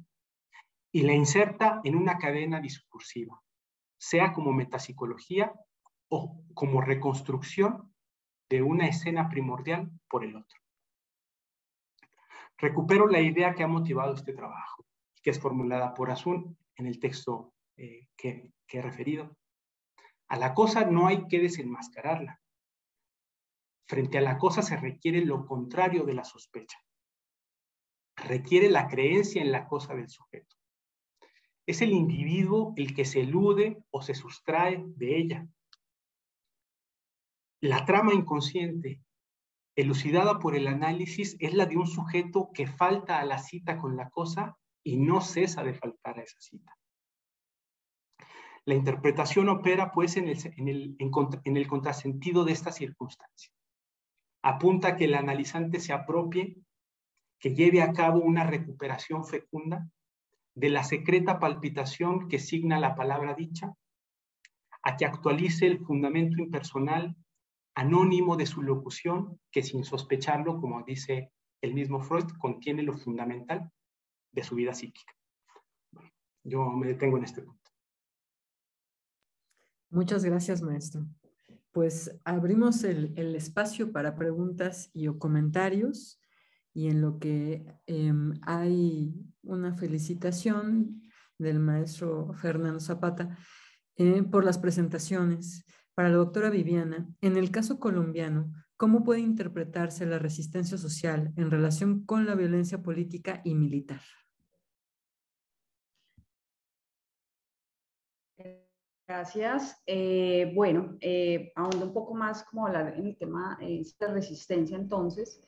y la inserta en una cadena discursiva, sea como metapsicología o como reconstrucción de una escena primordial por el otro. Recupero la idea que ha motivado este trabajo, que es formulada por Azul en el texto que he referido. A la cosa no hay que desenmascararla. Frente a la cosa se requiere lo contrario de la sospecha. Requiere la creencia en la cosa del sujeto. Es el individuo el que se elude o se sustrae de ella. La trama inconsciente, elucidada por el análisis, es la de un sujeto que falta a la cita con la cosa y no cesa de faltar a esa cita. La interpretación opera, pues, en el contrasentido de esta circunstancia. Apunta a que el analizante se apropie, que lleve a cabo una recuperación fecunda de la secreta palpitación que signa la palabra dicha, a que actualice el fundamento impersonal anónimo de su locución, que sin sospecharlo, como dice el mismo Freud, contiene lo fundamental de su vida psíquica. Yo me detengo en este punto. Muchas gracias, maestro. Pues abrimos el espacio para preguntas y o comentarios. y en lo que hay una felicitación del maestro Fernando Zapata por las presentaciones. Para la doctora Viviana, en el caso colombiano, ¿cómo puede interpretarse la resistencia social en relación con la violencia política y militar? Gracias. Bueno, ahondo un poco más como hablar en el tema de resistencia entonces.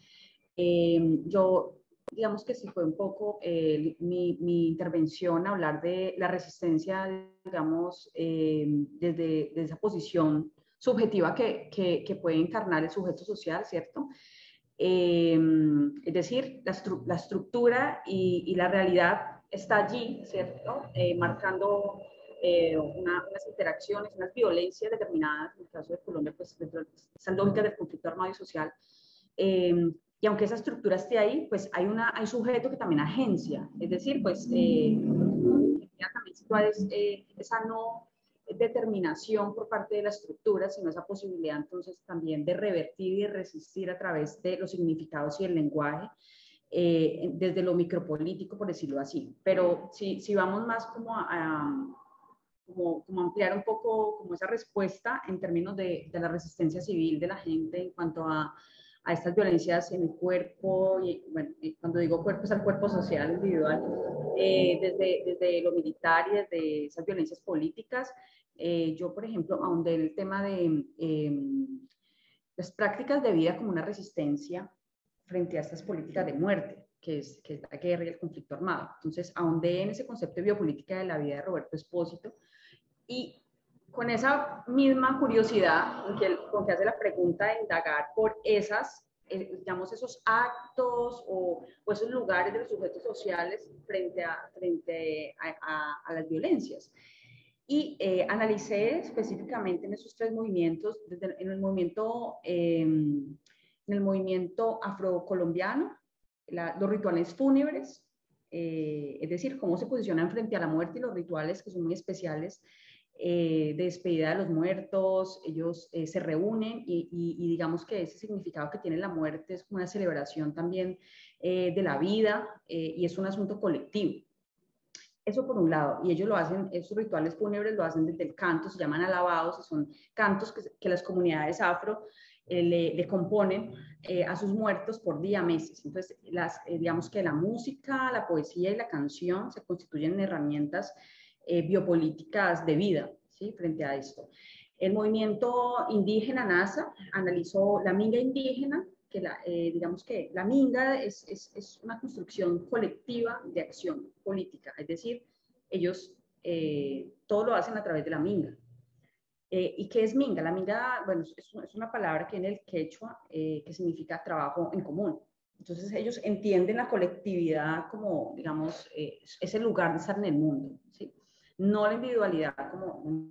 Yo, digamos que sí fue un poco mi intervención hablar de la resistencia, digamos, desde esa posición subjetiva que puede encarnar el sujeto social, ¿cierto? Es decir, la estructura y la realidad está allí, ¿cierto? Marcando unas interacciones, unas violencias determinadas, en el caso de Colombia, pues dentro de esa lógica del conflicto armado y social. Y aunque esa estructura esté ahí, pues hay un sujeto que también agencia, es decir, pues también situar esa no determinación por parte de la estructura, sino esa posibilidad entonces también de revertir y de resistir a través de los significados y el lenguaje, desde lo micropolítico, por decirlo así. Pero si vamos más como ampliar un poco como esa respuesta en términos de la resistencia civil de la gente en cuanto a estas violencias en el cuerpo, y bueno, cuando digo cuerpo es al cuerpo social, individual, desde lo militar y desde esas violencias políticas. Yo, por ejemplo, ahondé en el tema de las prácticas de vida como una resistencia frente a estas políticas de muerte, que es la guerra y el conflicto armado. Entonces, ahondé en ese concepto de biopolítica de la vida de Roberto Espósito, y con esa misma curiosidad con que hace la pregunta de indagar por digamos, esos actos o esos lugares de los sujetos sociales frente a las violencias. Y analicé específicamente en esos tres movimientos, en el movimiento afrocolombiano, los rituales fúnebres, es decir, cómo se posicionan frente a la muerte y los rituales que son muy especiales, de despedida de los muertos. Ellos se reúnen y digamos que ese significado que tiene la muerte es una celebración también de la vida, y es un asunto colectivo. Eso por un lado, y ellos lo hacen, esos rituales fúnebres lo hacen desde el canto, se llaman alabados, y son cantos que las comunidades afro le componen a sus muertos por día, meses. Entonces, digamos que la música, la poesía y la canción se constituyen en herramientas biopolíticas de vida, ¿sí? Frente a esto. El movimiento indígena NASA analizó la minga indígena, que digamos que la minga es una construcción colectiva de acción política, es decir, ellos todo lo hacen a través de la minga. ¿Y qué es minga? La minga, bueno, es una palabra que en el quechua que significa trabajo en común. Entonces ellos entienden la colectividad como, digamos, es el lugar de estar en el mundo, ¿sí? No la individualidad como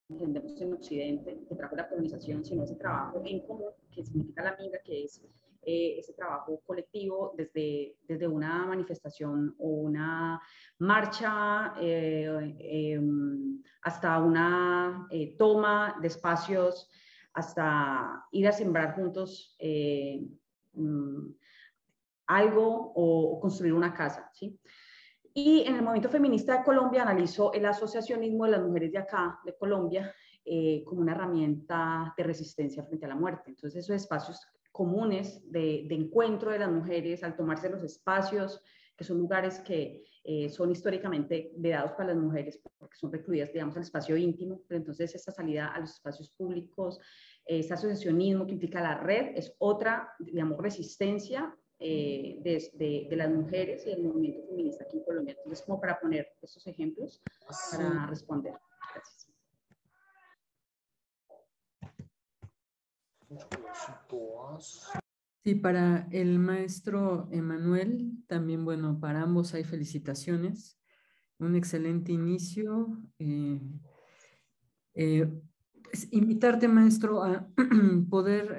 entendemos en Occidente, que trajo la colonización, sino ese trabajo en común, que significa la minga, que es ese trabajo colectivo desde una manifestación o una marcha hasta una toma de espacios, hasta ir a sembrar juntos algo o construir una casa, ¿sí? Y en el movimiento feminista de Colombia analizó el asociacionismo de las mujeres de acá, de Colombia, como una herramienta de resistencia frente a la muerte. Entonces, esos espacios comunes de encuentro de las mujeres al tomarse los espacios, que son lugares que son históricamente vedados para las mujeres porque son recluidas, digamos, al espacio íntimo, pero entonces esta salida a los espacios públicos, este asociacionismo que implica la red, es otra, digamos, resistencia de las mujeres y del movimiento feminista aquí en Colombia. Entonces, como para poner estos ejemplos para responder. Gracias. Sí, para el maestro Emanuel, también, bueno, para ambos hay felicitaciones. Un excelente inicio. Invitarte, maestro, a poder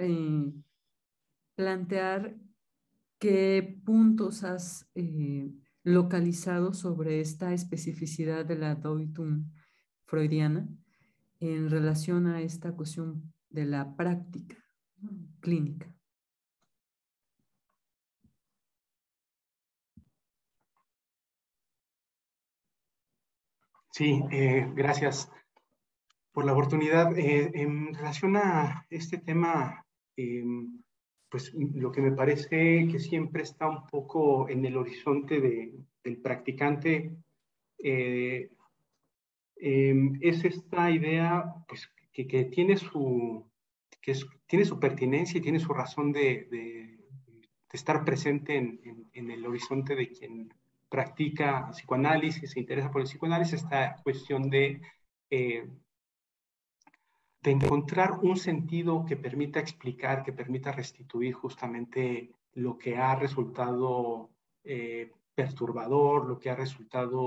plantear qué puntos has localizado sobre esta especificidad de la Deutung freudiana en relación a esta cuestión de la práctica clínica. Sí, gracias por la oportunidad. En relación a este tema, pues lo que me parece que siempre está un poco en el horizonte del practicante es esta idea pues, que tiene tiene su pertinencia y tiene su razón de estar presente en el horizonte de quien practica psicoanálisis, se interesa por el psicoanálisis, esta cuestión de encontrar un sentido que permita explicar, que permita restituir justamente lo que ha resultado perturbador, lo que ha resultado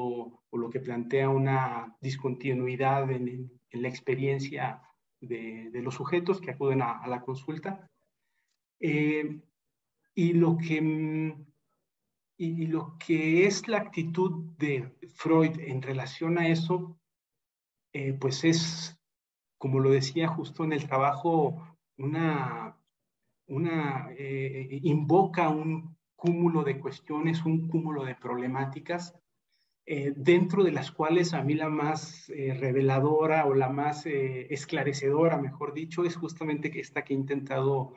o lo que plantea una discontinuidad en la experiencia de los sujetos que acuden a la consulta. Y lo que es la actitud de Freud en relación a eso, pues es, como lo decía justo en el trabajo, invoca un cúmulo de cuestiones, un cúmulo de problemáticas, dentro de las cuales a mí la más reveladora o la más esclarecedora, mejor dicho, es justamente esta que he intentado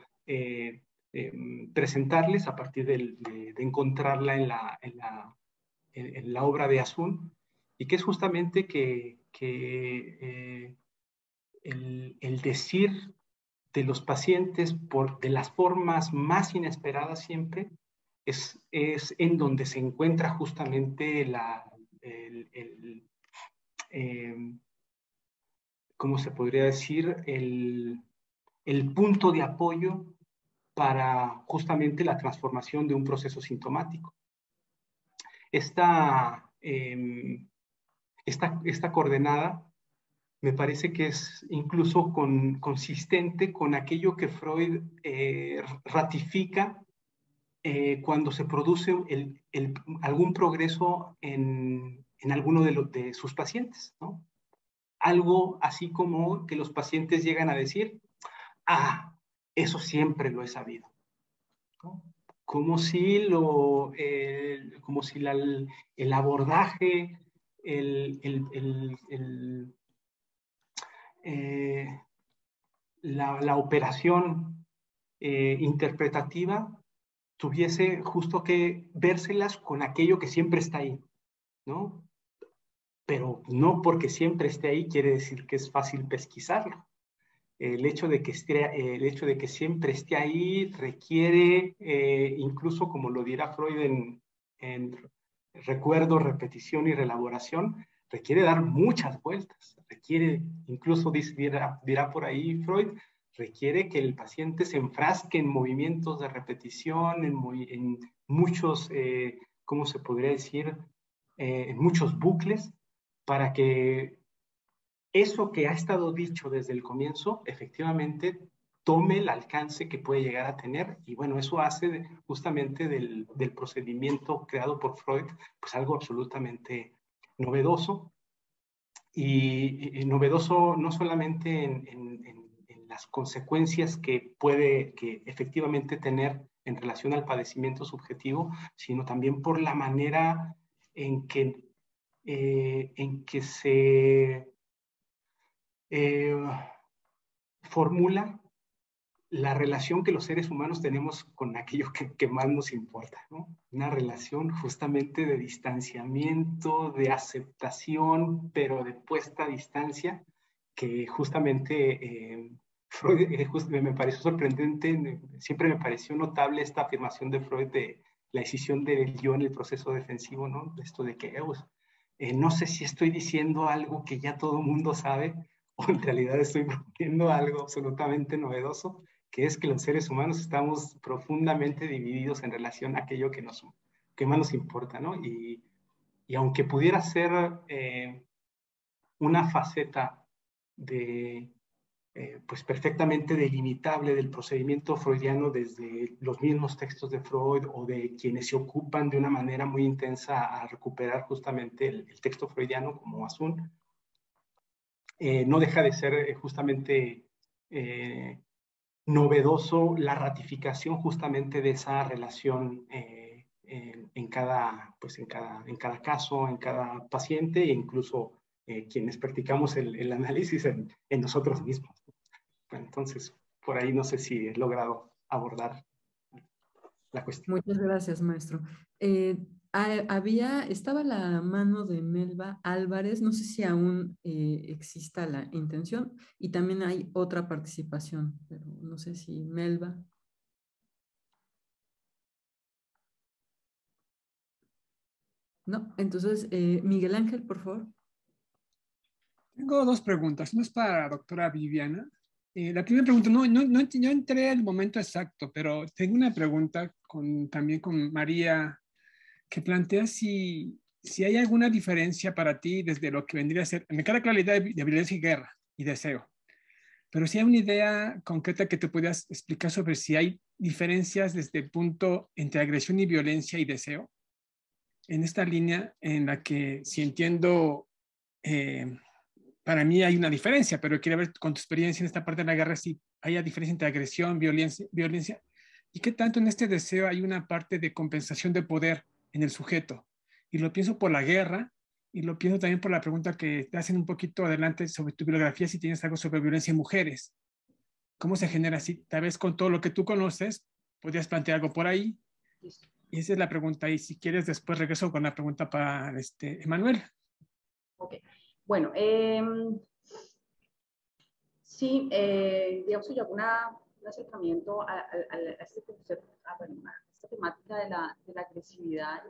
presentarles a partir de encontrarla en la obra de Asun, y que es justamente el decir de los pacientes de las formas más inesperadas siempre es en donde se encuentra justamente ¿cómo se podría decir? El punto de apoyo para justamente la transformación de un proceso sintomático. Esta coordenada me parece que es incluso consistente con aquello que Freud ratifica cuando se produce algún progreso en alguno de sus pacientes, ¿no? Algo así como que los pacientes llegan a decir, eso siempre lo he sabido, ¿no? Como si el abordaje, la operación interpretativa tuviese justo que vérselas con aquello que siempre está ahí, ¿no? Pero no porque siempre esté ahí quiere decir que es fácil pesquisarlo. El hecho de que siempre esté ahí requiere, incluso como lo dirá Freud en recuerdo, repetición y reelaboración, requiere dar muchas vueltas, requiere, incluso dirá por ahí Freud, requiere que el paciente se enfrasque en movimientos de repetición, en muchos, ¿cómo se podría decir? En muchos bucles, para que eso que ha estado dicho desde el comienzo, efectivamente, tome el alcance que puede llegar a tener. Y bueno, eso hace justamente del procedimiento creado por Freud, pues algo absolutamente novedoso. Y novedoso no solamente en las consecuencias que puede efectivamente tener en relación al padecimiento subjetivo, sino también por la manera en que se formula la relación que los seres humanos tenemos con aquello que más nos importa, ¿no? Una relación justamente de distanciamiento, de aceptación, pero de puesta a distancia, que justamente Freud me pareció sorprendente, siempre me pareció notable esta afirmación de Freud de la decisión del yo en el proceso defensivo, ¿no? Esto de que no sé si estoy diciendo algo que ya todo el mundo sabe, o en realidad estoy proponiendo algo absolutamente novedoso, que es que los seres humanos estamos profundamente divididos en relación a aquello que más nos importa, ¿no? Y aunque pudiera ser una faceta pues perfectamente delimitable del procedimiento freudiano desde los mismos textos de Freud o de quienes se ocupan de una manera muy intensa a recuperar justamente el texto freudiano como Asun, no deja de ser justamente novedoso la ratificación justamente de esa relación en cada caso, en cada paciente e incluso quienes practicamos el análisis en nosotros mismos. Bueno, entonces, por ahí no sé si he logrado abordar la cuestión. Muchas gracias, maestro. Estaba la mano de Melba Álvarez, no sé si aún exista la intención, y también hay otra participación, pero no sé si Melba. No, entonces, Miguel Ángel, por favor. Tengo dos preguntas. Una es para la doctora Viviana. La primera pregunta, no entré al momento exacto, pero tengo una pregunta también con María, que plantea si hay alguna diferencia para ti desde lo que vendría a ser, me queda clara la idea de violencia y guerra y deseo, pero si hay una idea concreta que te puedas explicar sobre si hay diferencias desde el punto entre agresión y violencia y deseo, en esta línea en la que si entiendo, para mí hay una diferencia, pero quiero ver con tu experiencia en esta parte de la guerra si hay diferencia entre agresión, violencia, y qué tanto en este deseo hay una parte de compensación de poder en el sujeto. Y lo pienso por la guerra, y lo pienso también por la pregunta que te hacen un poquito adelante sobre tu bibliografía, si tienes algo sobre violencia en mujeres. ¿Cómo se genera así? Tal vez con todo lo que tú conoces, podrías plantear algo por ahí. Y esa es la pregunta. Y si quieres, después regreso con la pregunta para Emanuel. Ok. Bueno, sí, digamos que yo hago un acercamiento a este concepto, esta temática de la agresividad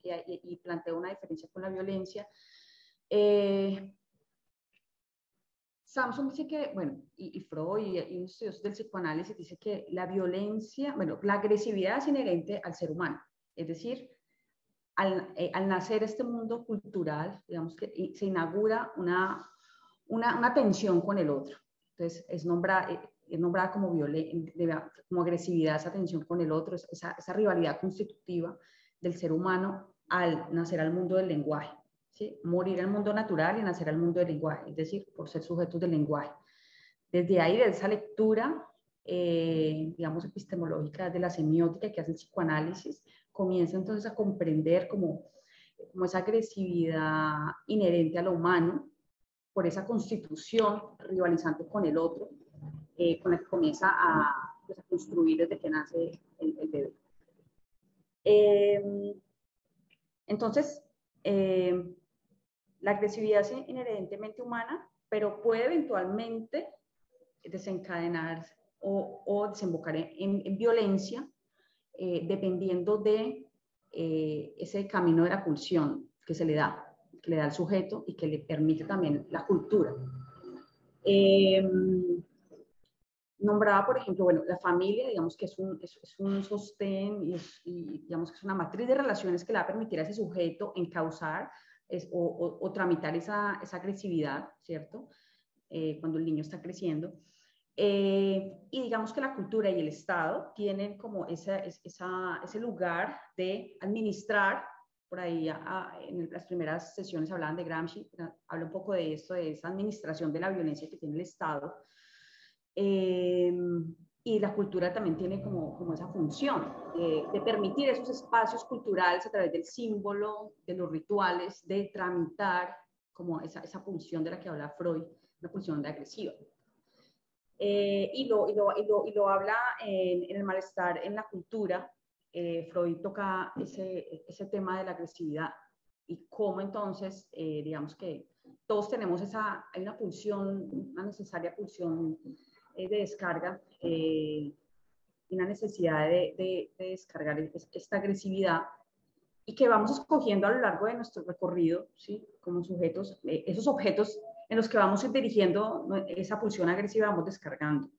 y planteo una diferencia con la violencia. Samson dice que, bueno, y Freud y unos estudiosos del psicoanálisis dice que la violencia, bueno, la agresividad es inherente al ser humano, es decir, al nacer este mundo cultural, digamos que se inaugura una tensión con el otro. Entonces, es nombrada como, como agresividad esa tensión con el otro, esa rivalidad constitutiva del ser humano al nacer al mundo del lenguaje. ¿Sí? Morir al mundo natural y nacer al mundo del lenguaje, es decir, por ser sujetos del lenguaje. Desde ahí, de esa lectura, digamos, epistemológica de la semiótica que hace el psicoanálisis, comienza entonces a comprender como esa agresividad inherente a lo humano, por esa constitución rivalizante con el otro, con la que comienza a construir desde que nace el bebé. Entonces, la agresividad es inherentemente humana, pero puede eventualmente desencadenar o desembocar en violencia, dependiendo de ese camino de la pulsión que se le da al sujeto y que le permite también la cultura. Nombraba, por ejemplo, bueno, la familia, digamos que es un sostén y digamos que es una matriz de relaciones que le va a permitir a ese sujeto encauzar o tramitar esa agresividad, ¿cierto? Cuando el niño está creciendo. Y digamos que la cultura y el Estado tienen como ese lugar de administrar, por ahí en las primeras sesiones hablaban de Gramsci, habla un poco de esto, de esa administración de la violencia que tiene el Estado. Y la cultura también tiene como esa función de permitir esos espacios culturales a través del símbolo, de los rituales, de tramitar como esa pulsión de la que habla Freud, una pulsión de agresiva. Y lo habla en el malestar en la cultura. Freud toca ese tema de la agresividad y cómo entonces, digamos que todos tenemos hay una pulsión, una necesaria pulsión de descarga, una necesidad de descargar esta agresividad y que vamos escogiendo a lo largo de nuestro recorrido, ¿sí? Como sujetos, esos objetos en los que vamos dirigiendo esa pulsión agresiva, vamos descargando.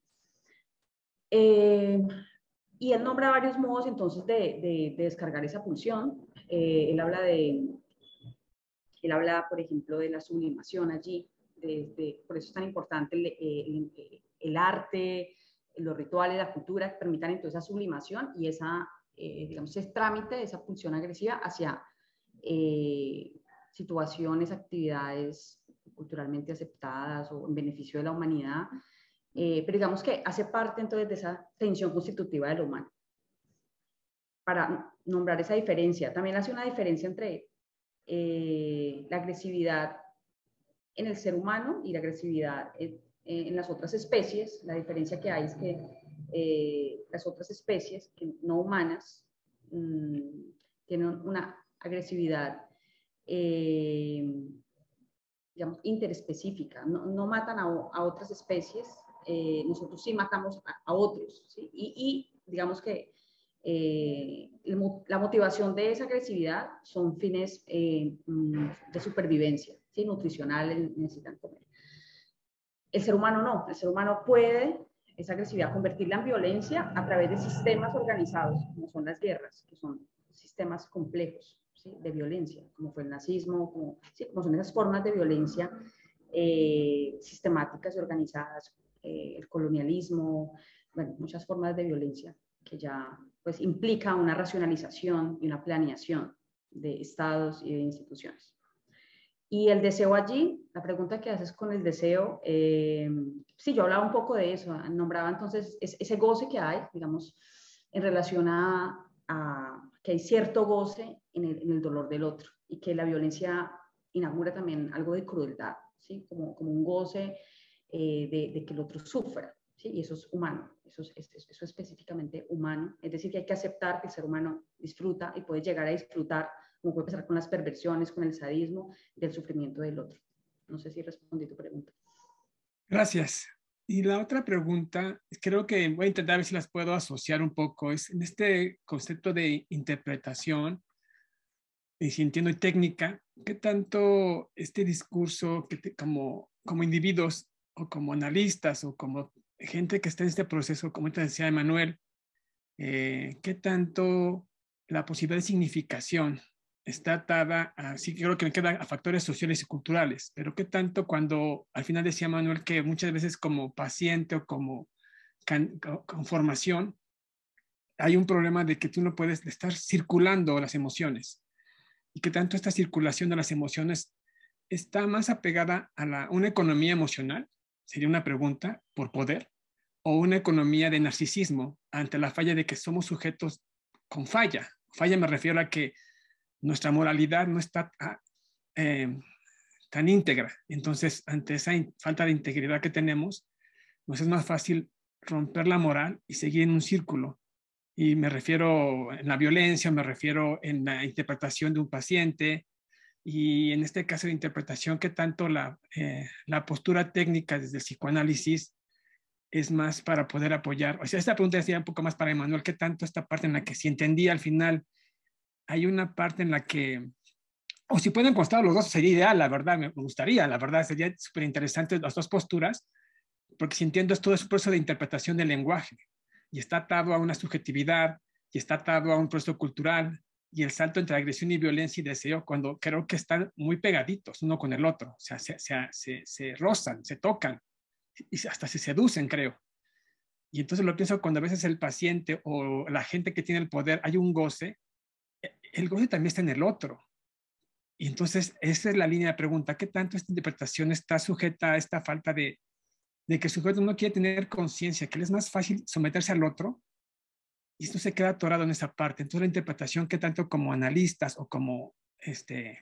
Y él nombra varios modos entonces de descargar esa pulsión. Él habla, por ejemplo, de la sublimación allí, por eso es tan importante el arte, los rituales, la cultura, que permitan entonces esa sublimación y digamos, ese trámite de esa pulsión agresiva hacia situaciones, actividades culturalmente aceptadas o en beneficio de la humanidad, pero digamos que hace parte entonces de esa tensión constitutiva de lo humano. Para nombrar esa diferencia, también hace una diferencia entre la agresividad en el ser humano y la agresividad en las otras especies. La diferencia que hay es que las otras especies no humanas tienen una agresividad digamos, interespecífica, no matan a otras especies, nosotros sí matamos a otros, ¿sí? Y digamos que la motivación de esa agresividad son fines de supervivencia, ¿sí? Nutricionales, necesitan comer. El ser humano no, el ser humano puede esa agresividad convertirla en violencia a través de sistemas organizados, como son las guerras, que son sistemas complejos, ¿sí? De violencia, como fue el nazismo, como son esas formas de violencia sistemáticas y organizadas, el colonialismo, bueno, muchas formas de violencia que ya pues implica una racionalización y una planeación de estados y de instituciones. Y el deseo allí, la pregunta que haces con el deseo, sí, yo hablaba un poco de eso, nombraba entonces ese goce que hay, digamos, en relación a que hay cierto goce en el dolor del otro y que la violencia inaugura también algo de crueldad, ¿sí? Como un goce de que el otro sufra, ¿sí? Y eso es humano, eso es específicamente humano, es decir, que hay que aceptar que el ser humano disfruta y puede llegar a disfrutar, como puede pasar con las perversiones, con el sadismo, del sufrimiento del otro. No sé si respondí tu pregunta. Gracias. Y la otra pregunta, creo que voy a intentar ver si las puedo asociar un poco, es en este concepto de interpretación, y si entiendo, y técnica, ¿qué tanto este discurso como individuos o como analistas o como gente que está en este proceso, como te decía Emanuel, qué tanto la posibilidad de significación está atada a, sí creo que me queda a factores sociales y culturales, pero qué tanto cuando al final decía Manuel que muchas veces como paciente o como con formación hay un problema de que tú no puedes estar circulando las emociones y que tanto esta circulación de las emociones está más apegada a una economía emocional, sería una pregunta, por poder, o una economía de narcisismo ante la falla de que somos sujetos con falla. Falla me refiero a que nuestra moralidad no está tan íntegra. Entonces, ante esa falta de integridad que tenemos, nos es más fácil romper la moral y seguir en un círculo. Y me refiero en la violencia, me refiero en la interpretación de un paciente, y en este caso de interpretación, que tanto la postura técnica desde el psicoanálisis es más para poder apoyar. O sea, esta pregunta sería un poco más para Emanuel, ¿qué tanto esta parte en la que si entendí al final, hay una parte en la que, o si pueden constar los dos, sería ideal, la verdad, me gustaría, la verdad, sería súper interesante las dos posturas, porque si entiendo es todo ese proceso de interpretación del lenguaje, y está atado a una subjetividad, y está atado a un proceso cultural, y el salto entre agresión y violencia y deseo, cuando creo que están muy pegaditos uno con el otro, o sea, se rozan, se tocan, y hasta se seducen, creo. Y entonces lo pienso cuando a veces el paciente o la gente que tiene el poder, hay un goce, el goce también está en el otro. Y entonces esa es la línea de pregunta, ¿qué tanto esta interpretación está sujeta a esta falta de que el sujeto no quiere tener conciencia, que le es más fácil someterse al otro? Y esto se queda atorado en esa parte. Entonces la interpretación, que tanto como analistas o como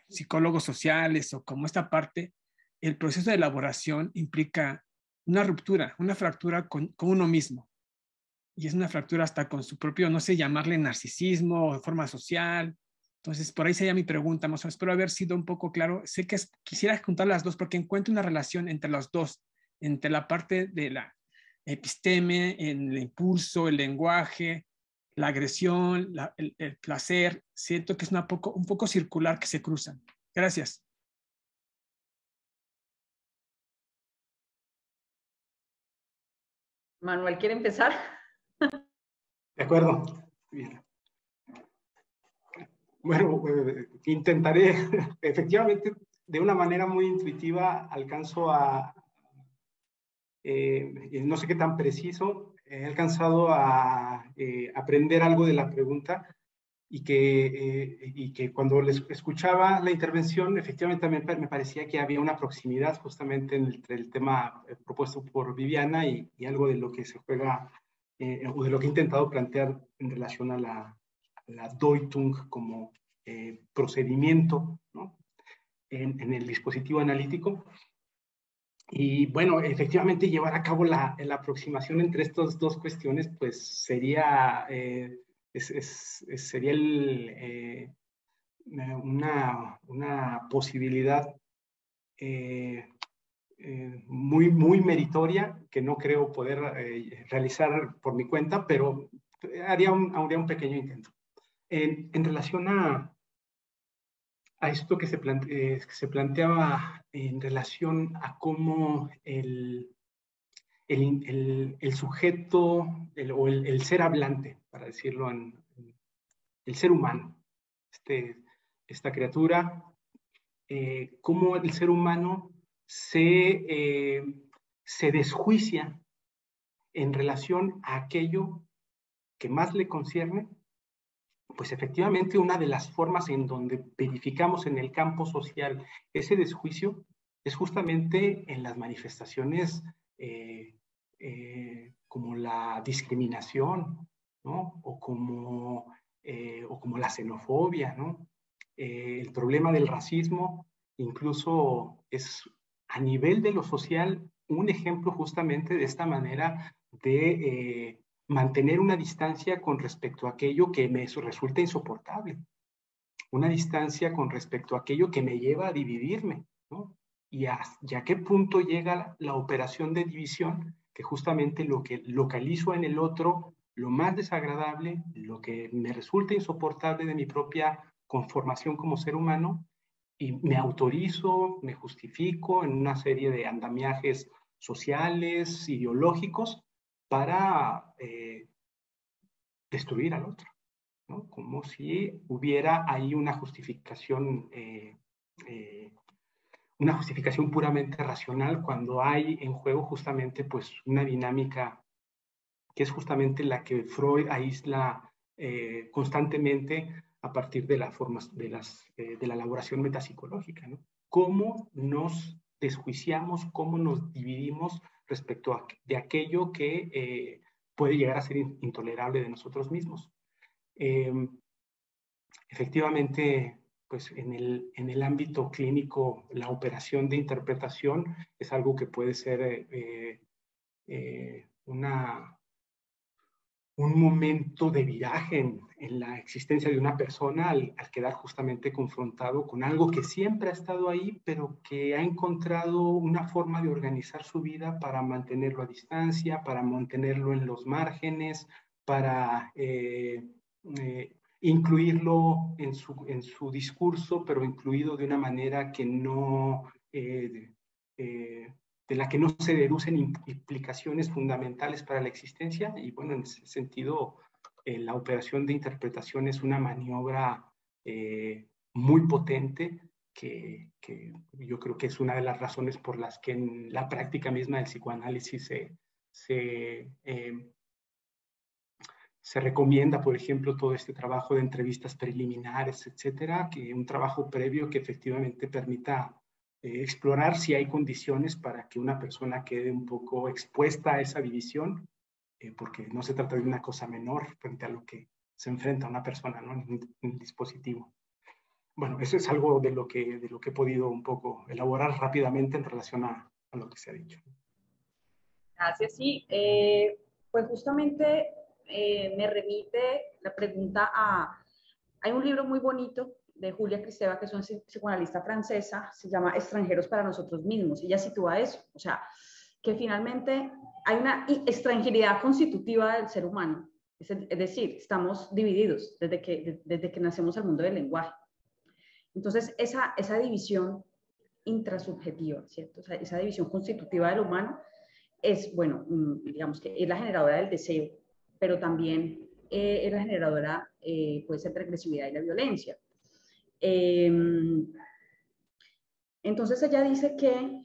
psicólogos sociales o como esta parte, el proceso de elaboración implica una ruptura, una fractura con uno mismo. Y es una fractura hasta con su propio, no sé, llamarle narcisismo o de forma social. Entonces, por ahí sería mi pregunta, más o menos. Espero haber sido un poco claro. Sé que quisiera juntar las dos porque encuentro una relación entre los dos, entre la parte de la episteme, el impulso, el lenguaje, la agresión, el placer. Siento que es un poco circular que se cruzan. Gracias. Manuel, ¿quiere empezar? De acuerdo. Bien. Bueno, intentaré, efectivamente, de una manera muy intuitiva, alcanzo a, no sé qué tan preciso, he alcanzado a aprender algo de la pregunta y que cuando les escuchaba la intervención, efectivamente también me parecía que había una proximidad justamente entre el tema propuesto por Viviana y algo de lo que se juega o de lo que he intentado plantear en relación a la Deutung como procedimiento, ¿no? en el dispositivo analítico. Y bueno, efectivamente llevar a cabo la aproximación entre estas dos cuestiones, pues sería, sería una posibilidad muy meritoria que no creo poder realizar por mi cuenta, pero haría un pequeño intento. En relación a esto que se planteaba en relación a cómo el sujeto o el ser hablante, para decirlo, el ser humano, esta criatura, cómo el ser humano se desjuicia en relación a aquello que más le concierne. Pues efectivamente una de las formas en donde verificamos en el campo social ese desjuicio es justamente en las manifestaciones como la discriminación, ¿no? O como la xenofobia, ¿no? El problema del racismo incluso es a nivel de lo social un ejemplo justamente de esta manera de mantener una distancia con respecto a aquello que me resulta insoportable, una distancia con respecto a aquello que me lleva a dividirme, ¿no? Y a qué punto llega la operación de división, que justamente lo que localizo en el otro, lo más desagradable, lo que me resulta insoportable de mi propia conformación como ser humano, y me autorizo, me justifico en una serie de andamiajes sociales, ideológicos, para destruir al otro, ¿no? Como si hubiera ahí una justificación puramente racional, cuando hay en juego justamente pues una dinámica que es justamente la que Freud aísla constantemente a partir de, de la elaboración metapsicológica, ¿no? Cómo nos desjuiciamos, cómo nos dividimos respecto de aquello que puede llegar a ser intolerable de nosotros mismos. Efectivamente, pues en el ámbito clínico, la operación de interpretación es algo que puede ser un momento de viraje en la existencia de una persona al quedar justamente confrontado con algo que siempre ha estado ahí, pero que ha encontrado una forma de organizar su vida para mantenerlo a distancia, para mantenerlo en los márgenes, para incluirlo en su discurso, pero incluido de una manera que no... de la que no se deducen implicaciones fundamentales para la existencia. Y bueno, en ese sentido, la operación de interpretación es una maniobra muy potente que yo creo que es una de las razones por las que en la práctica misma del psicoanálisis se recomienda, por ejemplo, todo este trabajo de entrevistas preliminares, etcétera, que un trabajo previo que efectivamente permita explorar si hay condiciones para que una persona quede un poco expuesta a esa división, porque no se trata de una cosa menor frente a lo que se enfrenta una persona, ¿no? En un dispositivo. Bueno, eso es algo de lo que he podido un poco elaborar rápidamente en relación a lo que se ha dicho. Gracias, sí. Pues justamente me remite la pregunta a... Hay un libro muy bonito de Julia Kristeva, que es una psicoanalista francesa, se llama Extranjeros para nosotros mismos. Ella sitúa eso, o sea, que finalmente hay una extranjeridad constitutiva del ser humano. Es decir, estamos divididos desde que nacemos al mundo del lenguaje. Entonces, esa división intrasubjetiva, ¿cierto? O sea, esa división constitutiva del humano es, bueno, digamos que es la generadora del deseo, pero también es la generadora, puede ser, de la agresividad y la violencia. Entonces ella dice que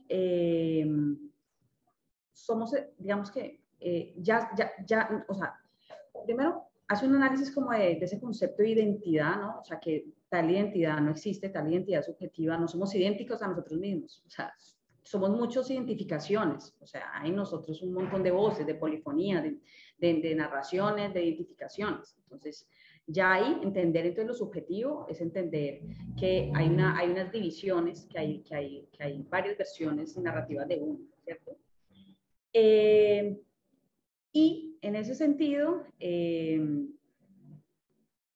somos, digamos que o sea, primero hace un análisis como de ese concepto de identidad, ¿no? O sea, que tal identidad no existe, tal identidad subjetiva, no somos idénticos a nosotros mismos, o sea, somos muchas identificaciones, o sea, hay en nosotros un montón de voces, de polifonía, de narraciones, de identificaciones. Entonces, ya ahí entender entonces lo subjetivo es entender que hay unas divisiones, que hay varias versiones narrativas de uno. ¿cierto? Y en ese sentido,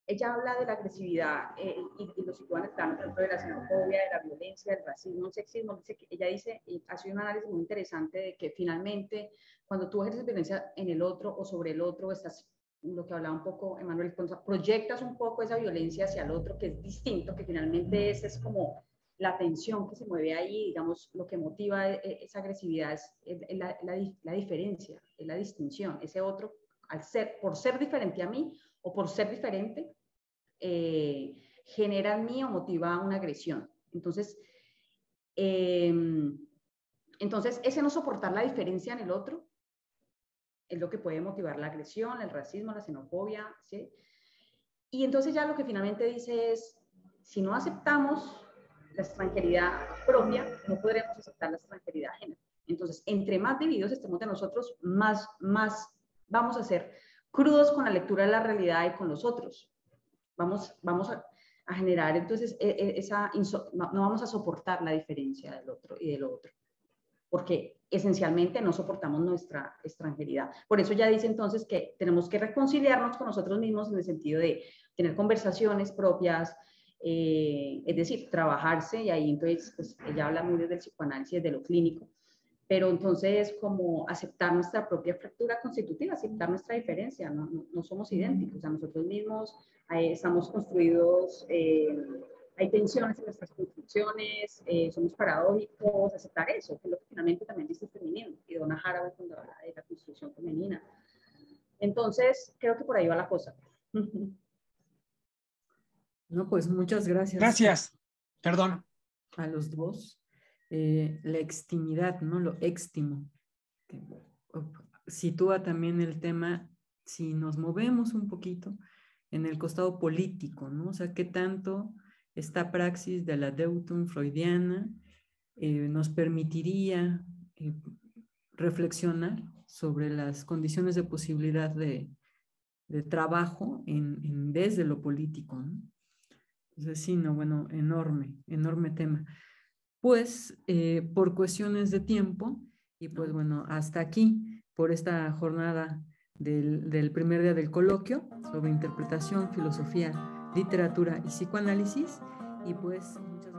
ella habla de la agresividad y lo sitúa en el plano, por ejemplo, de la xenofobia, de la violencia, del racismo, el sexismo. Ella dice, y hace un análisis muy interesante de que finalmente, cuando tú ejerces violencia en el otro o sobre el otro, estás, lo que hablaba un poco Emanuel, proyectas un poco esa violencia hacia el otro, que es distinto, que finalmente es como la tensión que se mueve ahí, digamos, lo que motiva esa agresividad es la diferencia, es la distinción, ese otro, por ser diferente a mí o por ser diferente, genera en mí o motiva una agresión. Entonces, ese no soportar la diferencia en el otro es lo que puede motivar la agresión, el racismo, la xenofobia, ¿sí? Y entonces ya lo que finalmente dice es, si no aceptamos la extranjeridad propia, no podremos aceptar la extranjeridad ajena. Entonces, entre más divididos estemos de nosotros, más vamos a ser crudos con la lectura de la realidad y con los otros. Vamos a generar, entonces, no vamos a soportar la diferencia del otro y del otro, porque esencialmente no soportamos nuestra extranjeridad. Por eso ya dice entonces que tenemos que reconciliarnos con nosotros mismos en el sentido de tener conversaciones propias, es decir, trabajarse, y ahí entonces pues, ella habla muy desde el psicoanálisis, de lo clínico, pero entonces como aceptar nuestra propia fractura constitutiva, aceptar nuestra diferencia, no somos idénticos, o sea, nosotros mismos estamos construidos, hay tensiones en nuestras construcciones, somos paradójicos, aceptar eso, que es lo que finalmente también dice el feminismo, y Donna Haraway cuando habla de la construcción femenina. Entonces, creo que por ahí va la cosa. No, pues muchas gracias. Gracias. Perdón. A los dos. La extimidad, ¿no? Lo extimo. Que sitúa también el tema, si nos movemos un poquito en el costado político, ¿no? O sea, qué tanto esta praxis de la deutung freudiana nos permitiría reflexionar sobre las condiciones de posibilidad de trabajo desde lo político, ¿no? Entonces, sí, no, bueno, enorme tema. Pues, por cuestiones de tiempo, y pues bueno, hasta aquí, por esta jornada del primer día del coloquio sobre interpretación, filosofía, literatura y psicoanálisis, y pues muchas